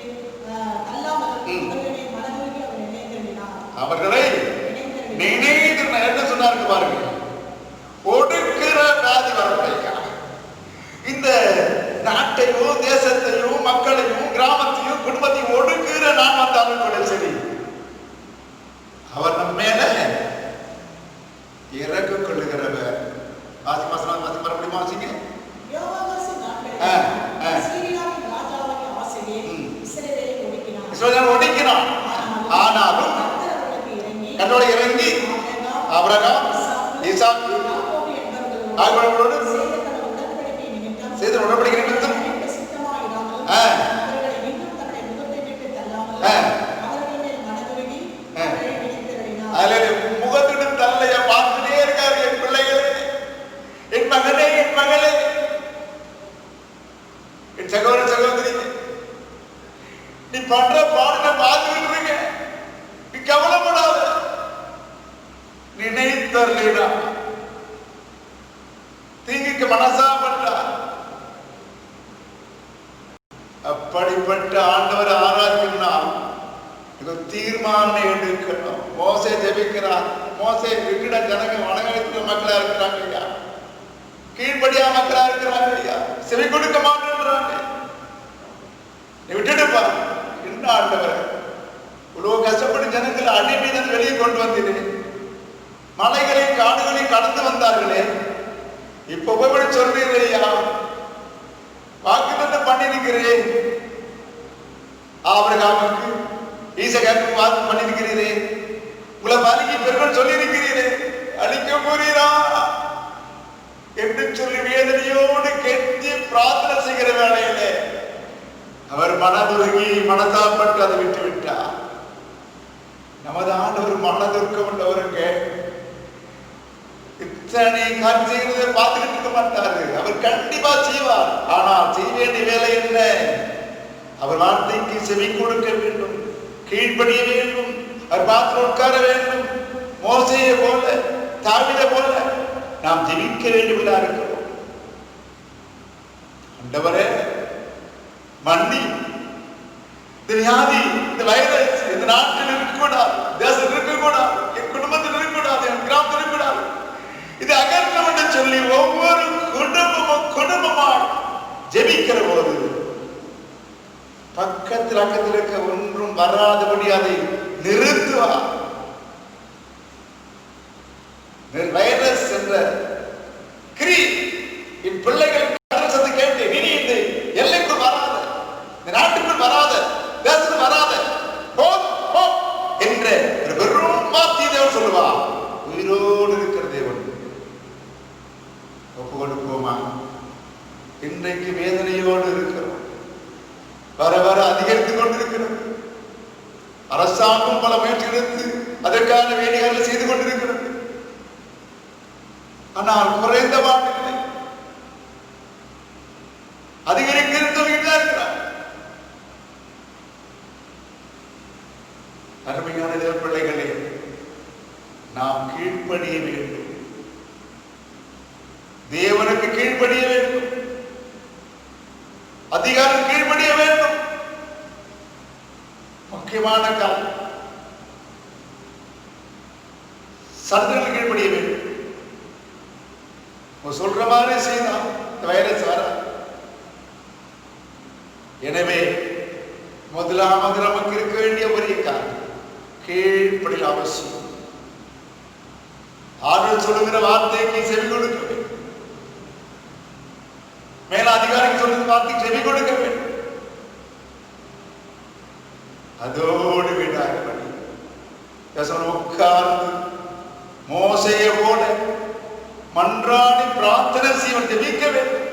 தள்ளாமலும் அவர்களை மனதுருகி அவர் நினைத்திருந்தார். அவர்களை நினைத்திருந்தார் என்ன சொன்னார்கள் பாருங்க. ஒடுக்கிற வியாதி வரப்படையா, இந்த நாட்டையும் தேசத்தையும் மக்களையும் கிராமத்தையும் குடும்பத்தையும் ஒடுக்குகிற நான் வந்தாலும் கூட சரி, அவர் நம்ம மேல இறக்க கொள்ளுகிறவர். வாசி மாசம் மறுபடியும் வாசிங்க. ஒடுக்கினான், ஆனாலும் கர்த்தர் இறங்கி ஆபிரகாம், ஈசாக்கு அவர்களோடு செய்த உடன்படிக்கை நிமித்தம் முகத்திட்டு தல்லைய பார்த்துட்டே இருக்காரு. என் பிள்ளைகளே, என் மகனே, என் மகளே, என் சகோதர சகோதரி, நீ பண்ற பாடுன பார்த்துக்கிட்டு இருக்க, நீ கவலைப்படாத. நினைத்தர்லேடா தீங்குக்கு மனசாப்பட்டா. அப்படிப்பட்ட ஆண்டவர் ஆராய்ச்சினா இது தீர்மானம் எடுக்கணும். மோசே ஜெபிக்கிறார். மோசே விக்கிட ஜனங்க வணங்கத்துல மக்களா இருக்கிறாங்க. கீழ்படி கீழ்ப்படியா மக்களா இருக்கிறாங்க ஐயா. செவி கொடுக்க மாட்டேன்றாங்க. நீ விட்டுடுப்பா. என்ன ஆண்டவரே, இவ்வளவு கஷ்டப்பட்டு ஜனங்களை அடிமைதான் வெளியே கொண்டு வந்தீங்க. மலைகளையும் காடுகளையும் கடந்து வந்தார்களே, இப்ப போய் சொல்றீர்கள் ஐயா, வாக்குத்தத்தம் பண்ணிருக்கிறேன். ஆபிரகாமுக்கு ஈசாக்குக்கு வாக்கு பண்ணிருக்கிறீரே, உங்களை பலிக்கு பெருமாள் சொல்லி இருக்கிறீரே, அழிக்க போறீரா என்று சொல்லி வேதனையோடு கெஞ்சி பிரார்த்தனை செய்கிற வேளையிலே அவர் மனதுருகி மனதாப்பட்டு அதை விட்டு விட்டார். நமது ஆண்டவர் மனதுருக்கம் உள்ளவருங்க. இத்தனை காரியம் செய்கிறதை பார்த்துக்கிட்டு இருக்க மாட்டாரு. அவர் கண்டிப்பா செய்வார். ஆனால் செய்ய வேண்டிய வேலை என்ன? அவர் வார்த்தைக்கு செவி கொடுக்க வேண்டும், கீழ்ப்படிய வேண்டும், அவர் பார்த்து உட்கார வேண்டும். மோசேயை போல தாவீதை போல நாம் ஜெபிக்க வேண்டியவர்களா இருக்கிறோம். ஆண்டவரே மன்னி, இந்த வியாதி, இந்த வைரஸ் இந்த நாட்டில் இருக்கக்கூடாது, தேசத்தில் இருக்கக்கூடாது, என் குடும்பத்தில் இருக்கக்கூடாது, என் கிராமத்தில் இருக்கக்கூடாது. இது அகற்றம் என்று சொல்லி ஒவ்வொரு குடும்பமாய் ஜெபிக்கிற போது பக்கத்தில் அக்கத்தில் இருக்க ஒன்றும் வராதபடி அதை நிறுத்துவார். வைரஸ் என்ற கிரி என் பிள்ளைகள் கேட்டு இனி இந்த எல்லைக்குள் வராத, இந்த நாட்டுக்குள் வராத, தேசத்துக்கு வராத என்ற ஒரு வெறும் வார்த்தையை தேவன் சொல்லுவார். உயிரோடு இருக்கிற தேவன் ஒப்பு கொடுப்போமா? இன்றைக்கு வேதனையோடு இருக்கிறோம். வர வர அதிகரித்துக் கொண்டிருக்கிறது. அரசாங்கம் பல முயற்சி எடுத்து அதற்கான வேலைகளை செய்து கொண்டிருக்கிறது. ஆனால் குறைந்த பாட்டில்லை, அதிகரிக்கிறது சொல்லிட்டு இருக்கிறார். அருமையான தேவ பிள்ளைகளே, நாம் கீழ்ப்படிய வேண்டும், தேவனுக்கு கீழ்ப்படிய வேண்டும், அதிகாரம் கீழ்ப்படிய வேண்டும். முக்கியமான காலம் சட்டங்களுக்கு கீழ்ப்படிய வேண்டும். சொல்ற மாதிரி செய்தான் இந்த வைரஸ் வர. எனவே முதலாவது நமக்கு இருக்க வேண்டிய ஒரே காரணம் கீழ்ப்படிய அவசியம். ஆண்டவர் சொல்லுகிற வார்த்தைக்கு செவி கொடுக்க வேண்டும். மேல அதிகாரிக்கு சொல்லுகிற வார்த்தைக்கு செவி கொடுக்க வேண்டும். அதோடு விடாதபடி உட்கார்ந்து மோசையை போல மன்றாடி பிரார்த்தனை செய்வன் ஜெபிக்க வேண்டும்,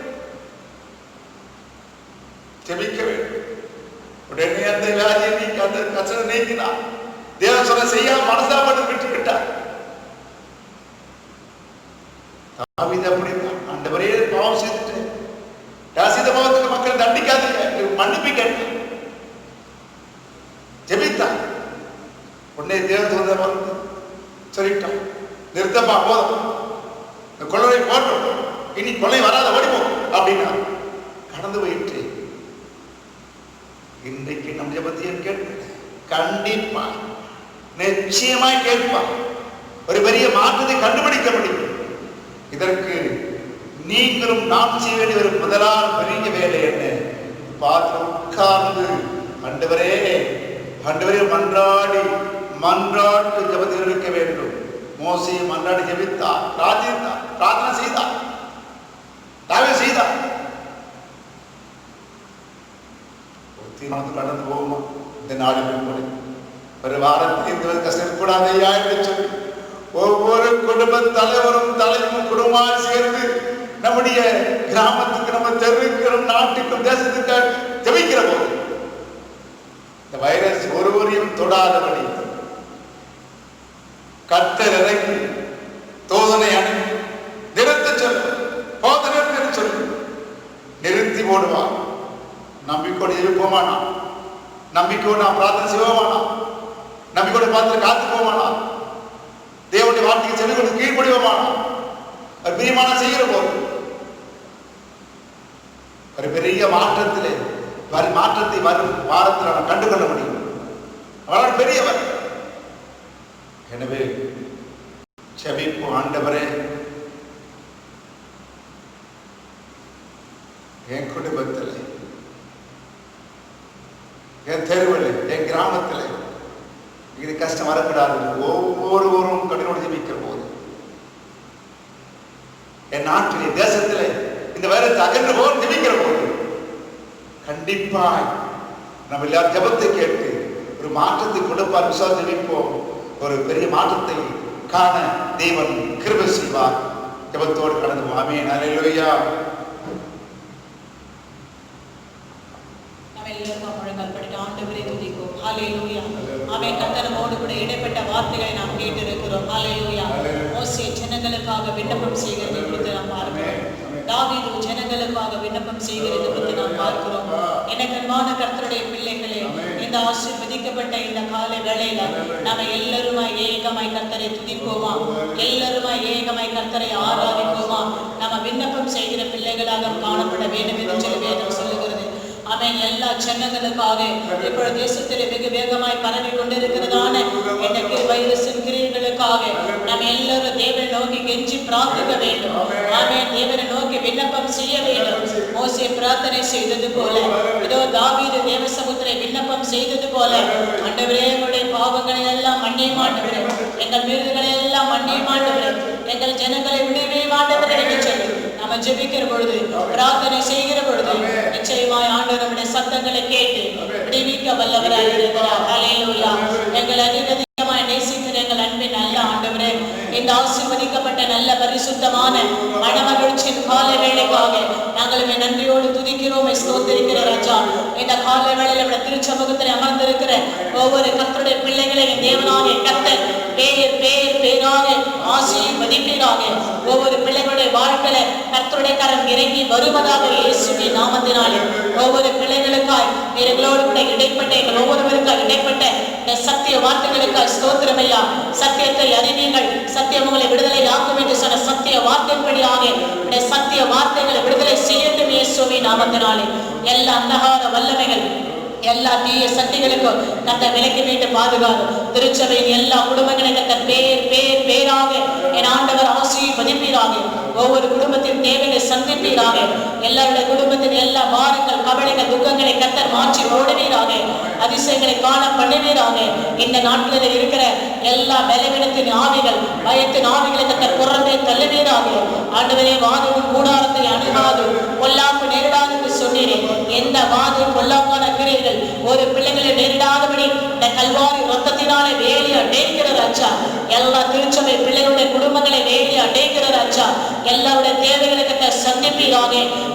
ஜெபிக்க வேண்டும். உடனே அந்த வியாதியை நீக்கி அந்த கஷ்டத்தை நீக்கினார். தேவன் சொல்ல செய்யாம மனசாப்பட்டு விட்டு விட்டார். தாவீது அப்படித்தான். ஆண்டவரே பாவம் செய்துட்டு செய்த பாவத்துக்கு மக்கள் தண்டிக்காதீங்க, மன்னிப்பு கேட்டு ஜெபித்தான். உடனே தேவன் சொல்ல சொல்லிட்டான், நிறுத்தமா போதும், கொள்ளை போட்டோம், இனி கொள்ளை வராத ஓடிப்போம் அப்படின்னா கடந்து போயிட்டு. இன்றைக்கு நம் ஜெபத்தையும் கேட்ப, கண்டிப்பா நிச்சயமாய் கேட்பான். ஒரு பெரிய மாற்றத்தை கண்டுபிடிக்க முடியும். இதற்கு நீங்களும் நாம் செய்ய வேண்டிய ஒரு முதலாவது பெரிய வேலை என்ன? பார்த்து உட்கார்ந்து ஆண்டவரே ஆண்டவரே மன்றாடி மன்றாட்டு ஜெபத்தில் இருக்க வேண்டும். மோசையை மன்றாடி ஜெபித்தார், பிரார்த்தித்தார், பிரார்த்தனை செய்தார், தாவீது செய்தார். ஒரு தீர்மானத்தை கடந்து போகுமா? இந்த நாடு ஒரு வாரத்தில் கஷ்டம் கூடாது என்று சொல்லி ஒவ்வொரு குடும்ப தலைவரும் குடும்பமாக சேர்ந்து நம்முடைய கிராமத்துக்கு, நம்ம தெருவுக்கு, நம் நாட்டுக்கும் தேசத்துக்கு ஜெபிக்கிற போது இந்த வைரஸ் ஒருவரையும் தொடாதபடி கர்த்தர் இறங்கி தோதனை அணுகி நிறுத்த சொல்லு, போதனை சொல்லு, நிறுத்தி போடுவான். நம்பிக்கையோடு இருப்போமானா, நம்பிக்கையோடு நாம் பிரார்த்தனை செய்வோமானா, நம்பிக்கையோடு பார்த்து காத்து போவானா, தேவனுடைய வார்த்தைக்கு செவி கொண்டு கீழ்ப்படிவோமானா, ஒரு பிரியமான செய்கிற போது ஒரு பெரிய மாற்றத்திலே மாற்றத்தை வரும் வாரத்தில் நாம் கண்டுகொள்ள முடியும். அவர்கள் பெரியவர். எனவே செபிப்போம். ஆண்டவரே, என் குடும்பத்தில், என் தெருவில், என் கிராமத்தில் இது கஷ்டம் வரக்கூடாது. ஒவ்வொருவரும் கண்ணோடு ஜெபிக்கிற போது, என் நாட்டிலே, தேசத்திலே இந்த வைரஸ் அகன்று போல் ஜெபிக்கிற போது கண்டிப்பாய் நம்ம எல்லாரும் ஜெபத்தை கேட்டு ஒரு மாற்றத்தை கொடுப்பார். விசுவாசம் ஜெபிப்போம். ஒரு பெரிய மாற்றத்தை காண தேவன் கிருபை செய்வார். ஜெபத்தோடு கடந்து ஆமென். அல்லேலூயா. ஆண்டவரே துதிக்கும். ஹல்லேலூயா. ஆமென். கர்த்தரோடு கூட இடைப்பட்ட வார்த்தைகளை நாம் கேட்டிருக்கிறோம். ஹல்லேலூயா. மோசே ஜனங்களுக்காக விண்ணப்பம் செய்கிறது குறித்து நாம் பார்க்கிறோம். தாவீது ஜனங்களுக்காக விண்ணப்பம் செய்கிறது குறித்து நாம் பார்க்கிறோம். எனக்கன்பான கர்த்தருடைய பிள்ளைகளே, இந்த ஆசீர்வதிக்கப்பட்ட இந்த காலை வேளையில நாம எல்லாருமாய் ஏகமாய் கர்த்தரை துதிப்போமா? எல்லாருமாய் ஏகமாய் கர்த்தரை ஆராதிப்போமா? நாம விண்ணப்பம் செய்கிற பிள்ளைகளாக காணப்பட வேண்டும் என்று சொல்லி வேதம் சொல்லுகிறது. ஆமென். எல்லா ஜனங்களுக்காக இப்பொழுது தேசத்திலே வெகு வேகமாய் பரவி கொண்டிருக்கிறதான இந்த வைரஸின் கிரியைகளுக்காக நாம் எல்லாரும் தேவனை நோக்கி கெஞ்சி பிரார்த்திக்க வேண்டும். ஆமென். தேவனை நோக்கி விண்ணப்பம் செய்ய வேண்டும். மோசே பிரார்த்தனை செய்தது போல, இதோ தாவீது தேவ சமூகத்திலே விண்ணப்பம் செய்தது போல, ஆண்டவரே எங்களுடைய பாவங்களை எல்லாம் மன்னியும் ஆண்டவரே, எங்கள் மீறுதல்களை எல்லாம் மன்னியும் ஆண்டவரே, எங்கள் ஜனங்களை விடுவே ஆண்டவரே என்று சொல்லி நம்ம ஜெபிக்கிற பொழுது, பிரார்த்தனை செய்கிற பொழுது நிச்சயமாய் ஆண்டவர் நம்முடைய சத்தங்களை கேட்டு விடுவிக்க வல்லவராக இருக்கிறார். ஹல்லேலூயா. எங்கள் அதிகமாய் நேசிக்கிற எங்கள் அன்பின் நல்ல ஆண்டவரே, இந்த ஆசீர்வதிக்கப்பட்ட நல்ல பரிசுத்தமான மனமகிழ்ச்சியின் காலை வேளைக்காக நாங்களுமே நன்றியோடு துதிக்கிறோம், ஸ்தோத்திரிக்கிற ராஜா. இந்த காலை வேளையில நம்முடைய திருச்சமூகத்தில் அமர்ந்திருக்கிற ஒவ்வொரு கர்த்தருடைய பிள்ளைகளையும் தேவனாகிய கர்த்தர் பேர் பேர் பேராக ஆசீர்வதிப்பீராக. ஒவ்வொரு பிள்ளைகளுடைய வாழ்க்கையில கர்த்தருடைய கரம் இறங்கி வருவதாக இயேசுவின் நாமத்தினாலே. ஒவ்வொரு பிள்ளைகளுக்காய் எங்களோடு கூட இடைப்பட்ட எங்கள் ஒவ்வொருவருக்காய் இடைப்பட்ட இந்த சத்திய வார்த்தைகளுக்காய் ஸ்தோத்திரம் ஐயா. சத்தியத்தை அறிவீர்கள், சத்தியம் உங்களை விடுதலை ஆக்கும் என்று சொன்ன சத்திய வார்த்தைப்படியாக இந்த சத்திய வார்த்தைகளை விடுதலை செய்யட்டும் இயேசுவின் நாமத்தினாலே. எல்லா அந்தகார வல்லமைகள், எல்லா தீய சக்திகளுக்கும் கர்த்தர் விலக்கி மீட்டு பாதுகாக்கும். திருச்சபையின் எல்லா குடும்பங்களை கர்த்தர் பேர் பேர் பேராக என் ஆண்டவர் ஆசீர்வதிப்பீராக. ஒவ்வொரு குடும்பத்தின் தேவைகளை சந்திப்பீராக. எல்லாருடைய குடும்பத்தின் எல்லா பாரங்கள், கவலைகள், துக்கங்களை கர்த்தர் மாற்றி போடுவீராக. அதிசயங்களை காண பண்ணுவீராக. இந்த நாட்களில் இருக்கிற எல்லா பலவீனத்தின் ஆவிகள், பயத்தின் ஆவிகளை கர்த்தர் புறம்பே தள்ளுவீராக. ஆண்டவரே, வாதுவும் கூடாரத்தை அணுகாது, பொல்லாப்பு நேரிடாது என்று சொன்னீரே. எந்த வாது பொல்லாப்பான கிரியைகள் ஒரு பிள்ளைகளை நேரிடாதபடி இந்த கல்வாரி ரத்தத்தினாலே வேலி அடைக்கிற ராஜா. எல்லா திருச்சபை பிள்ளைகளுடைய குடும்பங்களை வேலி அடைக்கிற ராஜா. எல்லாருடைய தேவைகளை கர்த்தர் சந்திப்பீராக.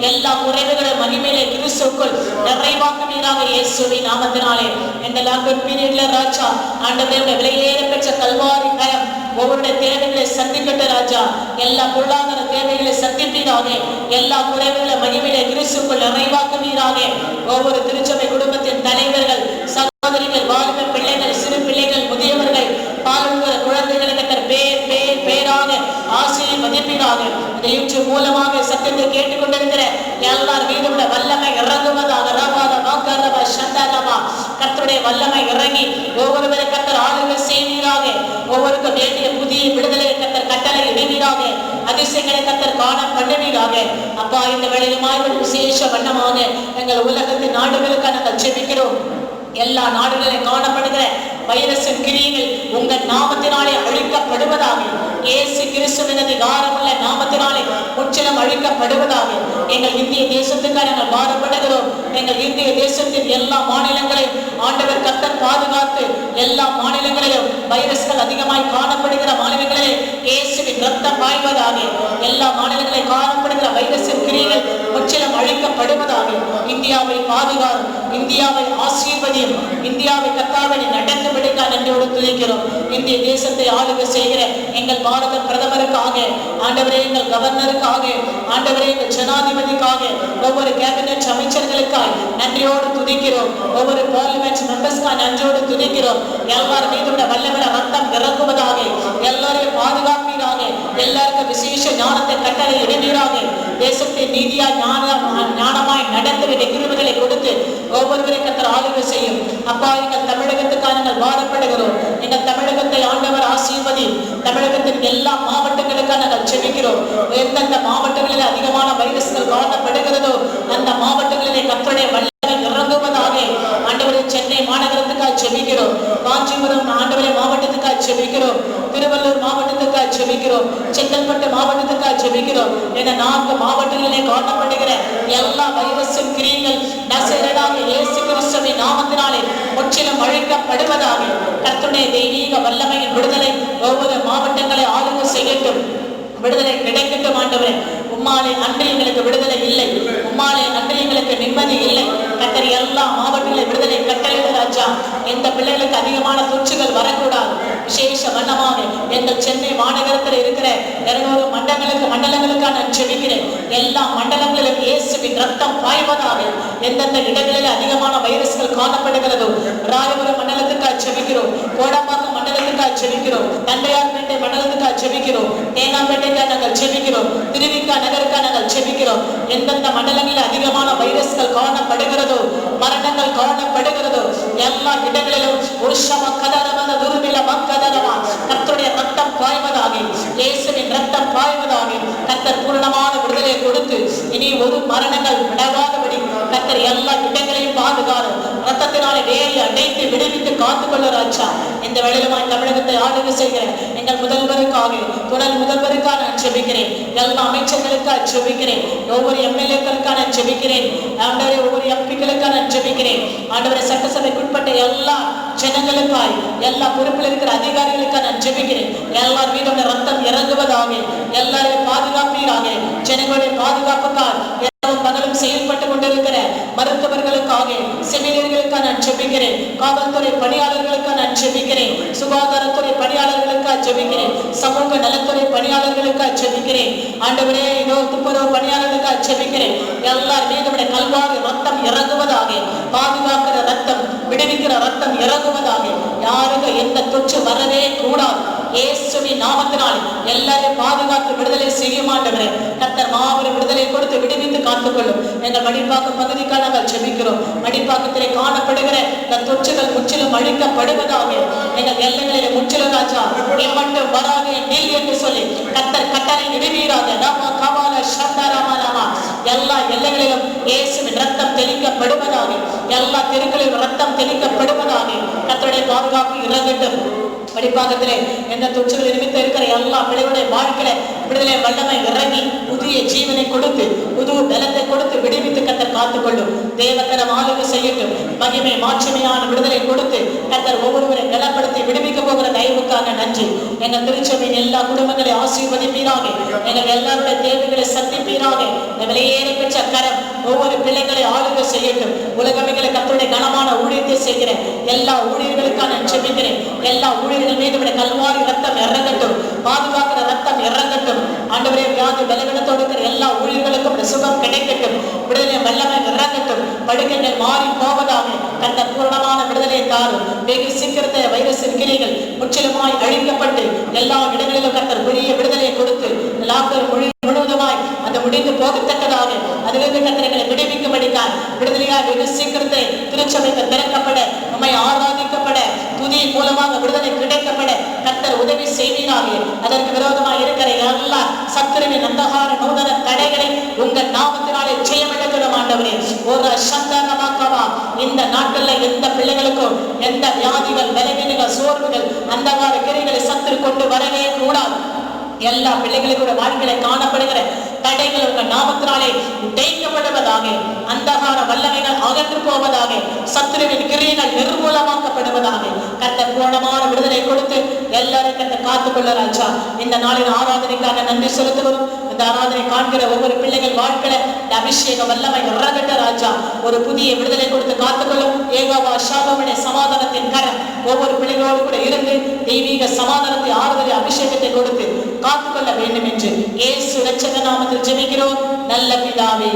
எல்லா குறைவுகளை மகிமையிலே கிறிஸ்துவுக்குள் நிறைவாக்குவீராக இயேசுவின் நாமத்தினாலே. இந்த லாக்டவுன் பீரியட்ல ராஜா ஆண்டவரே, விலையேற பெற்ற கல்வாரி கரம் ஒவ்வொருடைய தேவைகளை சந்திக்கட்ட ராஜா. எல்லா பொருளாதார தேவைகளை சந்திப்பீராக. எல்லா குறைவுகளை மகிமையிலே கிறிஸ்துவுக்குள் நிறைவாக்குவீராக. ஒவ்வொரு திருச்சபை குடும்பத்தின் தலைவர்கள், சகோதரிகள், வாலிப பிள்ளைகள், சிறு பிள்ளைகள், முதியவர்கள், பாலுங்கிற குழந்தைகளை கர்த்தர் பேர் பேர் பேராக ஆசீர்வதிப்பீராக. இந்த யூடியூப் மூலமாக சத்தியத்தை கேட்டுக்கொண்டிருக்கிற எல்லார் மீதும் வல்லமை இறங்குவதாக. கர்த்தருடைய வல்லமை இறங்கி ஒவ்வொருவரை கர்த்தர் ஆளுகை செய்வீராக. ஒவ்வொருக்கும் வேண்டிய புதிய விடுதலை கர்த்தர் கட்டளை இடுவீராக. அதிசயங்களை கர்த்தர் காண பண்ணுவீராக. அப்பா, இந்த வேளையிலுமாய் ஒரு விசேஷ வண்ணமாக எங்கள் உலகத்தின் நாடுகளுக்கு நாங்கள் ஜெபிக்கிறோம். எல்லா நாடுகளிலும் காணப்படுகிற வைரஸின் கிரியைகள் உங்கள் நாமத்தினாலே அழிக்கப்படுவதாக. இயேசு கிறிஸ்துவின் அதிகாரமுள்ள நாமத்தினாலே முற்றிலும் அழிக்கப்படுவதாக. எங்கள் இந்திய தேசத்துக்காக நாங்கள் பாரப்படுகிறோம். எங்கள் இந்திய தேசத்தின் எல்லா மாநிலங்களையும் ஆண்டவர் கர்த்தர் பாதுகாத்து, எல்லா மாநிலங்களிலும் வைரஸ்கள் அதிகமாய் காணப்படுகிற மாநிலங்களிலே இயேசுவின் ரத்தம் பாய்வதாக. எல்லா மாநிலங்களில் காணப்படுகிற வைரஸின் கிரியைகள் முற்றிலும் அழிக்கப்படுவதாக. இந்தியாவை பாதுகாக்கும், இந்தியாவை ஆசீர்வதியும், இந்தியாவை கர்த்தாவை நடத்தும்படிக்கா நன்றியோடு துதிக்கிறோம். இந்திய தேசத்தை ஆளுகை செய்கிற எங்கள் பாரத பிரதமருக்காக, ஆண்டவரே எங்கள் கவர்னருக்காக, ஆண்டவரே எங்கள் ஜனாதிபதிக்காக, ஒவ்வொரு கேபினெட் அமைச்சர்களுக்காக நன்றியோடு துதிக்கிறோம். ஒவ்வொரு பார்லிமெண்ட் மெம்பர்ஸ்க்காக நன்றியோடு துதிக்கிறோம். எல்லார் மீதும் வல்லவர ரத்தம் இறங்குவதாக. எல்லாரையும் பாதுகாப்பீராக. எல்லாருக்கும் விசேஷ ஞானத்தை கட்டளை இடுவீராக. தேசத்தை நீதியா ஞானமாய் நடத்த வேண்டிய கிருபைகளை கொடுத்து ஒவ்வொருவரை கர்த்தர் ஆளுகை செய்யும். அப்பா எங்கள் தமிழகத்துக்காக நாங்கள் பாரப்படுகிறோம். எங்கள் தமிழகத்தை ஆண்டவர் ஆசீர்வதி. தமிழகத்தின் எல்லா மாவட்டங்களுக்காக நாங்கள் செபிக்கிறோம். எந்தெந்த மாவட்டங்களில் அதிகமான வைரஸ்கள் காணப்படுகிறதோ அந்த மாவட்டங்களிலே கர்த்தருடைய வல்லமை இறங்குவதாக. ஆண்டவரே சென்னை மாநகரத்துக்காக செபிக்கிறோம். காஞ்சிபுரம் ஆண்டவரே மாவட்டத்துக்காக செபிக்கிறோம். திருவள்ளூர் மாவட்டத்துக்காக செபிக்கிறோம். செங்கல்பட்டு மாவட்டத்துக்காக செபிக்கிறோம். என 4 மாவட்டங்களிலே காணப்படுகிற எல்லா வைரஸின் கிரியைகள் நசரேயனாகிய இயேசு கிறிஸ்துவின் நாமத்தினாலே முற்றிலும் அழிக்கப்படுவதாக. கர்த்தருடைய தெய்வீக வல்லமையின் விடுதலை ஒவ்வொரு மாவட்டங்களை ஆளுகை செய்யட்டும். விடுதலை கிடைக்கட்டும் ஆண்டவரே. உம்மாலே அன்றி எங்களுக்கு விடுதலை இல்லை. உம்மாலே அன்றி எங்களுக்கு நிம்மதி இல்லை. கர்த்தர் எல்லா மாவட்டங்களில் விடுதலை கட்டளையிட ராஜா. எந்த பிள்ளைகளுக்கு அதிகமான தொற்றுகள் வரக்கூடாது. விசேஷ வண்ணமாக எங்கள் சென்னை மாநகரத்தில் இருக்கிற 200 மண்டலங்களுக்காக நான் செபிக்கிறேன். எல்லா மண்டலங்களிலும் இயேசுவின் ரத்தம் பாய்வதாக. எந்தெந்த இடங்களில் அதிகமான வைரஸ்கள் காணப்படுகிறதோ ராயபுரம் மண்டலத்துக்காக செபிக்கிறோம். கோடம்பாக்கம் மண்டலத்துக்காக செபிக்கிறோம். தண்டையார்பேட்டை மண்டலத்துக்காக செபிக்கிறோம். தேனாம்பேட்டைக்காக நாங்கள் செபிக்கிறோம். திருவிக்கா நகருக்காக நாங்கள் செபிக்கிறோம். எந்தெந்த மண்டலங்களில் அதிகமான வைரஸ்கள் காணப்படுகிறதோ மரணங்கள் காணப்படுகிறதோ எல்லா இடங்களிலும் கர்த்தருடைய ரத்தம் பாய்வதாக. இயேசுவின் ரத்தம் பாய்வதாக. கர்த்தர் பூரணமான விடுதலை கொடுத்து இனி ஒரு மரணங்கள் விடாதபடி கர்த்தர் எல்லா இடங்களையும் பாதுகாரு. ரத்தத்தினாலே வேலை அடைத்து விடுவித்து காத்துக்கொள்ள ராஜா. இந்த வேளையிலுமாய் தமிழகத்தை ஆளுகை செய்கிறேன். எங்கள் முதல்வருக்காக துணை முதல்வருக்காக நான் செபிக்கிறேன். எல்லா அமைச்சர்களுக்காக செபிக்கிறேன். ஒவ்வொரு எம்எல்ஏக்களுக்காக நான் செபிக்கிறேன். ஆண்டவரே ஒவ்வொரு எம்பிக்களுக்காக நான் செபிக்கிறேன். ஆண்டவரே சட்டசபைக்குட்பட்ட எல்லா ஜனங்களுக்காய் எல்லா பொறுப்பில் இருக்கிற அதிகாரிகளுக்காக நான் ஜெபிக்கிறேன். எல்லார் மீதும் ரத்தம் இறங்குவதாக. எல்லாரையும் பாதுகாப்பீராக. ஜனங்களுடைய பாதுகாப்புக்காக பகலும் செயல்பட்டு கொண்டிருக்கிற மருத்துவர்களுக்காக செவிலியர்களுக்காக நான் ஜெபிக்கிறேன். காவல்துறை பணியாளர்களுக்காக நான் ஜெபிக்கிறேன். சுகாதாரத்துறை பணியாளர்களுக்காக ஜெபிக்கிறேன். சமூக நலத்துறை பணியாளர்களுக்காக ஜெபிக்கிறேன். ஆண்டவரே இதோ துப்புரவு பணியாளர்களுக்காக ஜெபிக்கிறேன். எல்லார் மீதும் கல்வாரி ரத்தம் இறங்குவதாக. பாதுகாக்கிற ரத்தம் விடுவிக்கிற ரத்தம் இறங்குவதாக. யாருக்கு எந்த தொற்று வரவே கூடாது. இயேசுவின் நாமத்தினால் எல்லாரையும் பாதுகாத்து விடுதலை செய்ய மாட்டவரே. கர்த்தர் மாபெரும் விடுதலை கொடுத்து விடுவித்து காத்துக்கொள்ளும். எங்கள் மடிப்பாக்கம் பகுதிக்காக நாங்கள் ஜெபிக்கிறோம். மடிப்பாக்கத்திலே காணப்படுகிற இந்த தொற்றுகள் முற்றிலும் அழிக்கப்படுவதாக. எங்கள் எல்லைகளிலே முற்றிலும் ராஜா எம்மட்டும் வராது நெல் என்று சொல்லி கர்த்தர் கட்டளை இடுவீராக. நாம கவால சந்தரமலமா எல்லா எல்லைகளிலும் இயேசுவின் ரத்தம் தெளிக்கப்படுவதாக. எல்லா தெருக்களிலும் ரத்தம் தெளிக்கப்படுவதாக. கர்த்தருடைய பாதுகாப்பு இறங்கட்டும். படிப்பாகத்திலே எந்த தொற்றுகள் நிமித்த இருக்கிற எல்லா பிள்ளைகளுடைய வாழ்க்கையில விடுதலை வல்லமை இறங்கி புதிய ஜீவனை கொடுத்து புது பலத்தை கொடுத்து விடுவித்து கர்த்தர் காத்துக்கொள்ளும். தேவக்கரம் ஆளுகை செய்யட்டும். மகிமை மாட்சிமையான விடுதலை கொடுத்து கர்த்தர் ஒவ்வொருவரை பலப்படுத்தி விடுவிக்க போகிற தயவுக்காக நன்றி. எங்கள் திருச்சபையின் எல்லா குடும்பங்களை ஆசீர்வதிப்பீராக. எங்கள் எல்லாருடைய தேவைகளை சந்திப்பீராக. வெளியேறி பெற்ற கரம் ஒவ்வொரு பிள்ளைகளை ஆளுகை செய்யட்டும். உலகமைகளை கர்த்தருடைய கனமான ஊழியத்தை செய்கிற எல்லா ஊழியர்களுக்காக நான் ஜெபிக்கிறேன். எல்லா ஊழியர்கள் மீது கல்வாரி ரத்தம் இறங்கட்டும். பாதுகாக்கிற ரத்தம் இறங்கட்டும். ஆண்டவரே வியாதி பலவீனத்தோடு இருக்கிற எல்லா ஊழியர்களுக்கும் சுகம் கிடைக்கட்டும். விடுதலை வல்லமை இறங்கட்டும். படுக்கைகள் மாறி போவதாக. கர்த்தர் பூரணமான விடுதலை தாரும். வெகு சீக்கிரத்தை வைரஸின் கிளைகள் முற்றிலுமாய் அழிக்கப்பட்டு எல்லா இடங்களிலும் கர்த்தர் பெரிய விடுதலை கொடுத்து லாக்டவுன் முழுவதுமாய் அந்த முடிந்து போகத்தக்கதாக அதிலிருந்து கர்த்தர்களை விடுவிக்கும்படித்தான் விடுதலையாய் வெகு சீக்கிரத்தை திருச்சபைக்கு திறக்கப்பட நம்மை ஆராதிக்கப்பட துதி மூலமாக விடுதலை கிடைக்கப்பட கர்த்தர் உதவி செய்வீராக. அதற்கு விரோதமாக இருக்கிற எல்லா சத்துருவின் அந்தகார நூதன தடைகளை உங்கள் நாமத்தினாலே ஜெயமிழக்கிறோம் ஆண்டவரே. ஒரு சந்தனமாக்கவா இந்த நாட்களில் எந்த பிள்ளைகளுக்கும் எந்த வியாதிகள் பலவீனங்கள் சோர்வுகள் அந்தகார கிரைகளை சத்துரு கொண்டு வரவே கூடாது. எல்லா பிள்ளைகளுடைய வாழ்க்கையில காணப்படுகிற தடைகள் உங்கள் நாமத்தினாலே உடைக்கப்படுவதாக. அந்தகார வல்லமைகள் அகன்று போவதாக. சத்துருவின் கிரியைகள் நிர்மூலமாக்கப்படுவதாக. கர்த்தர் பூரணமான விடுதலை கொடுத்து எல்லாரும் கர்த்தர் காத்துக்கொள்ள ராஜா. இந்த நாளின் ஆராதனைக்காக நன்றி செலுத்துகிறோம். இந்த ஆராதனை காண்கிற ஒவ்வொரு பிள்ளைகள் வாழ்க்கையில அபிஷேக வல்லமை இறங்கட்ட ராஜா. ஒரு புதிய விடுதலை கொடுத்து காத்துக்கொள்ளும். ஏகோவா ஷாலோமுடைய சமாதானத்தின் கரம் ஒவ்வொரு பிள்ளைகளோடு கூட இருந்து தெய்வீக சமாதானத்தை ஆறுதலை அபிஷேகத்தை கொடுத்து காத்துக்கொள்ள வேண்டும் என்று இயேசு இரட்சக நாமத்தில் ஜெபிக்கிறோம் நல்ல பிதாவே,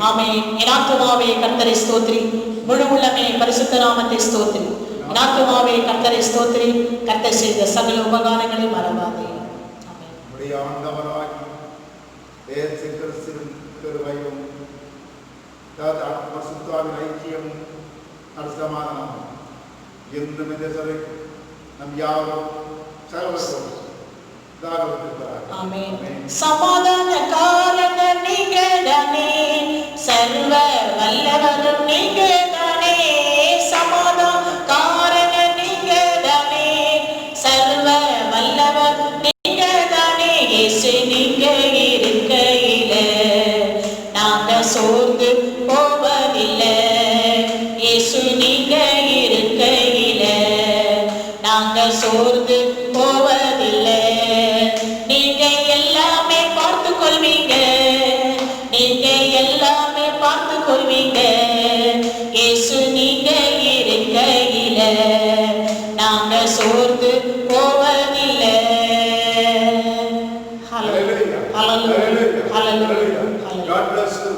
ஆமென். என் ஆத்துமாவே கர்த்தரை ஸ்தோத்திரி, முழு உள்ளமே பரிசுத்த நாமத்தை ஸ்தோத்திரி. என் ஆத்துமாவே கர்த்தரை ஸ்தோத்திரி, கர்த்தர் செய்த சகல உபகாரங்களை மறவாதே. ஆமென். இயேசு கிறிஸ்துவின் கிருபையும் பரிசுத்தாவின் ஐக்கியம் சமாதானம் என்றும் இந்த சபைக்கு நம் யாரும் சகோதரரும் ஆமென். சமாதான காரணம் நீங்கதானே, சர்வ வல்லவரும் நீங்கதானே. சமாதான காரணம் நீங்கதானே, சர்வ வல்லவர் நீங்கதானே. இயேசு நீங்க இருக்கையில நாங்க சோர்ந்து போவதில்லை. இயேசு நீங்க இருக்கையில நாங்க சோர்ந்து போவதில்லை. நீங்க எல்லாமே பார்த்து கொள்வீங்க, நீங்க எல்லாமே பார்த்து கொள்வீங்க. இயேசு நீங்க இருக்கையில நாங்க சோர்ந்து போவதில்லை. ஹalleluya, ஹalleluya, ஹalleluya. God bless you.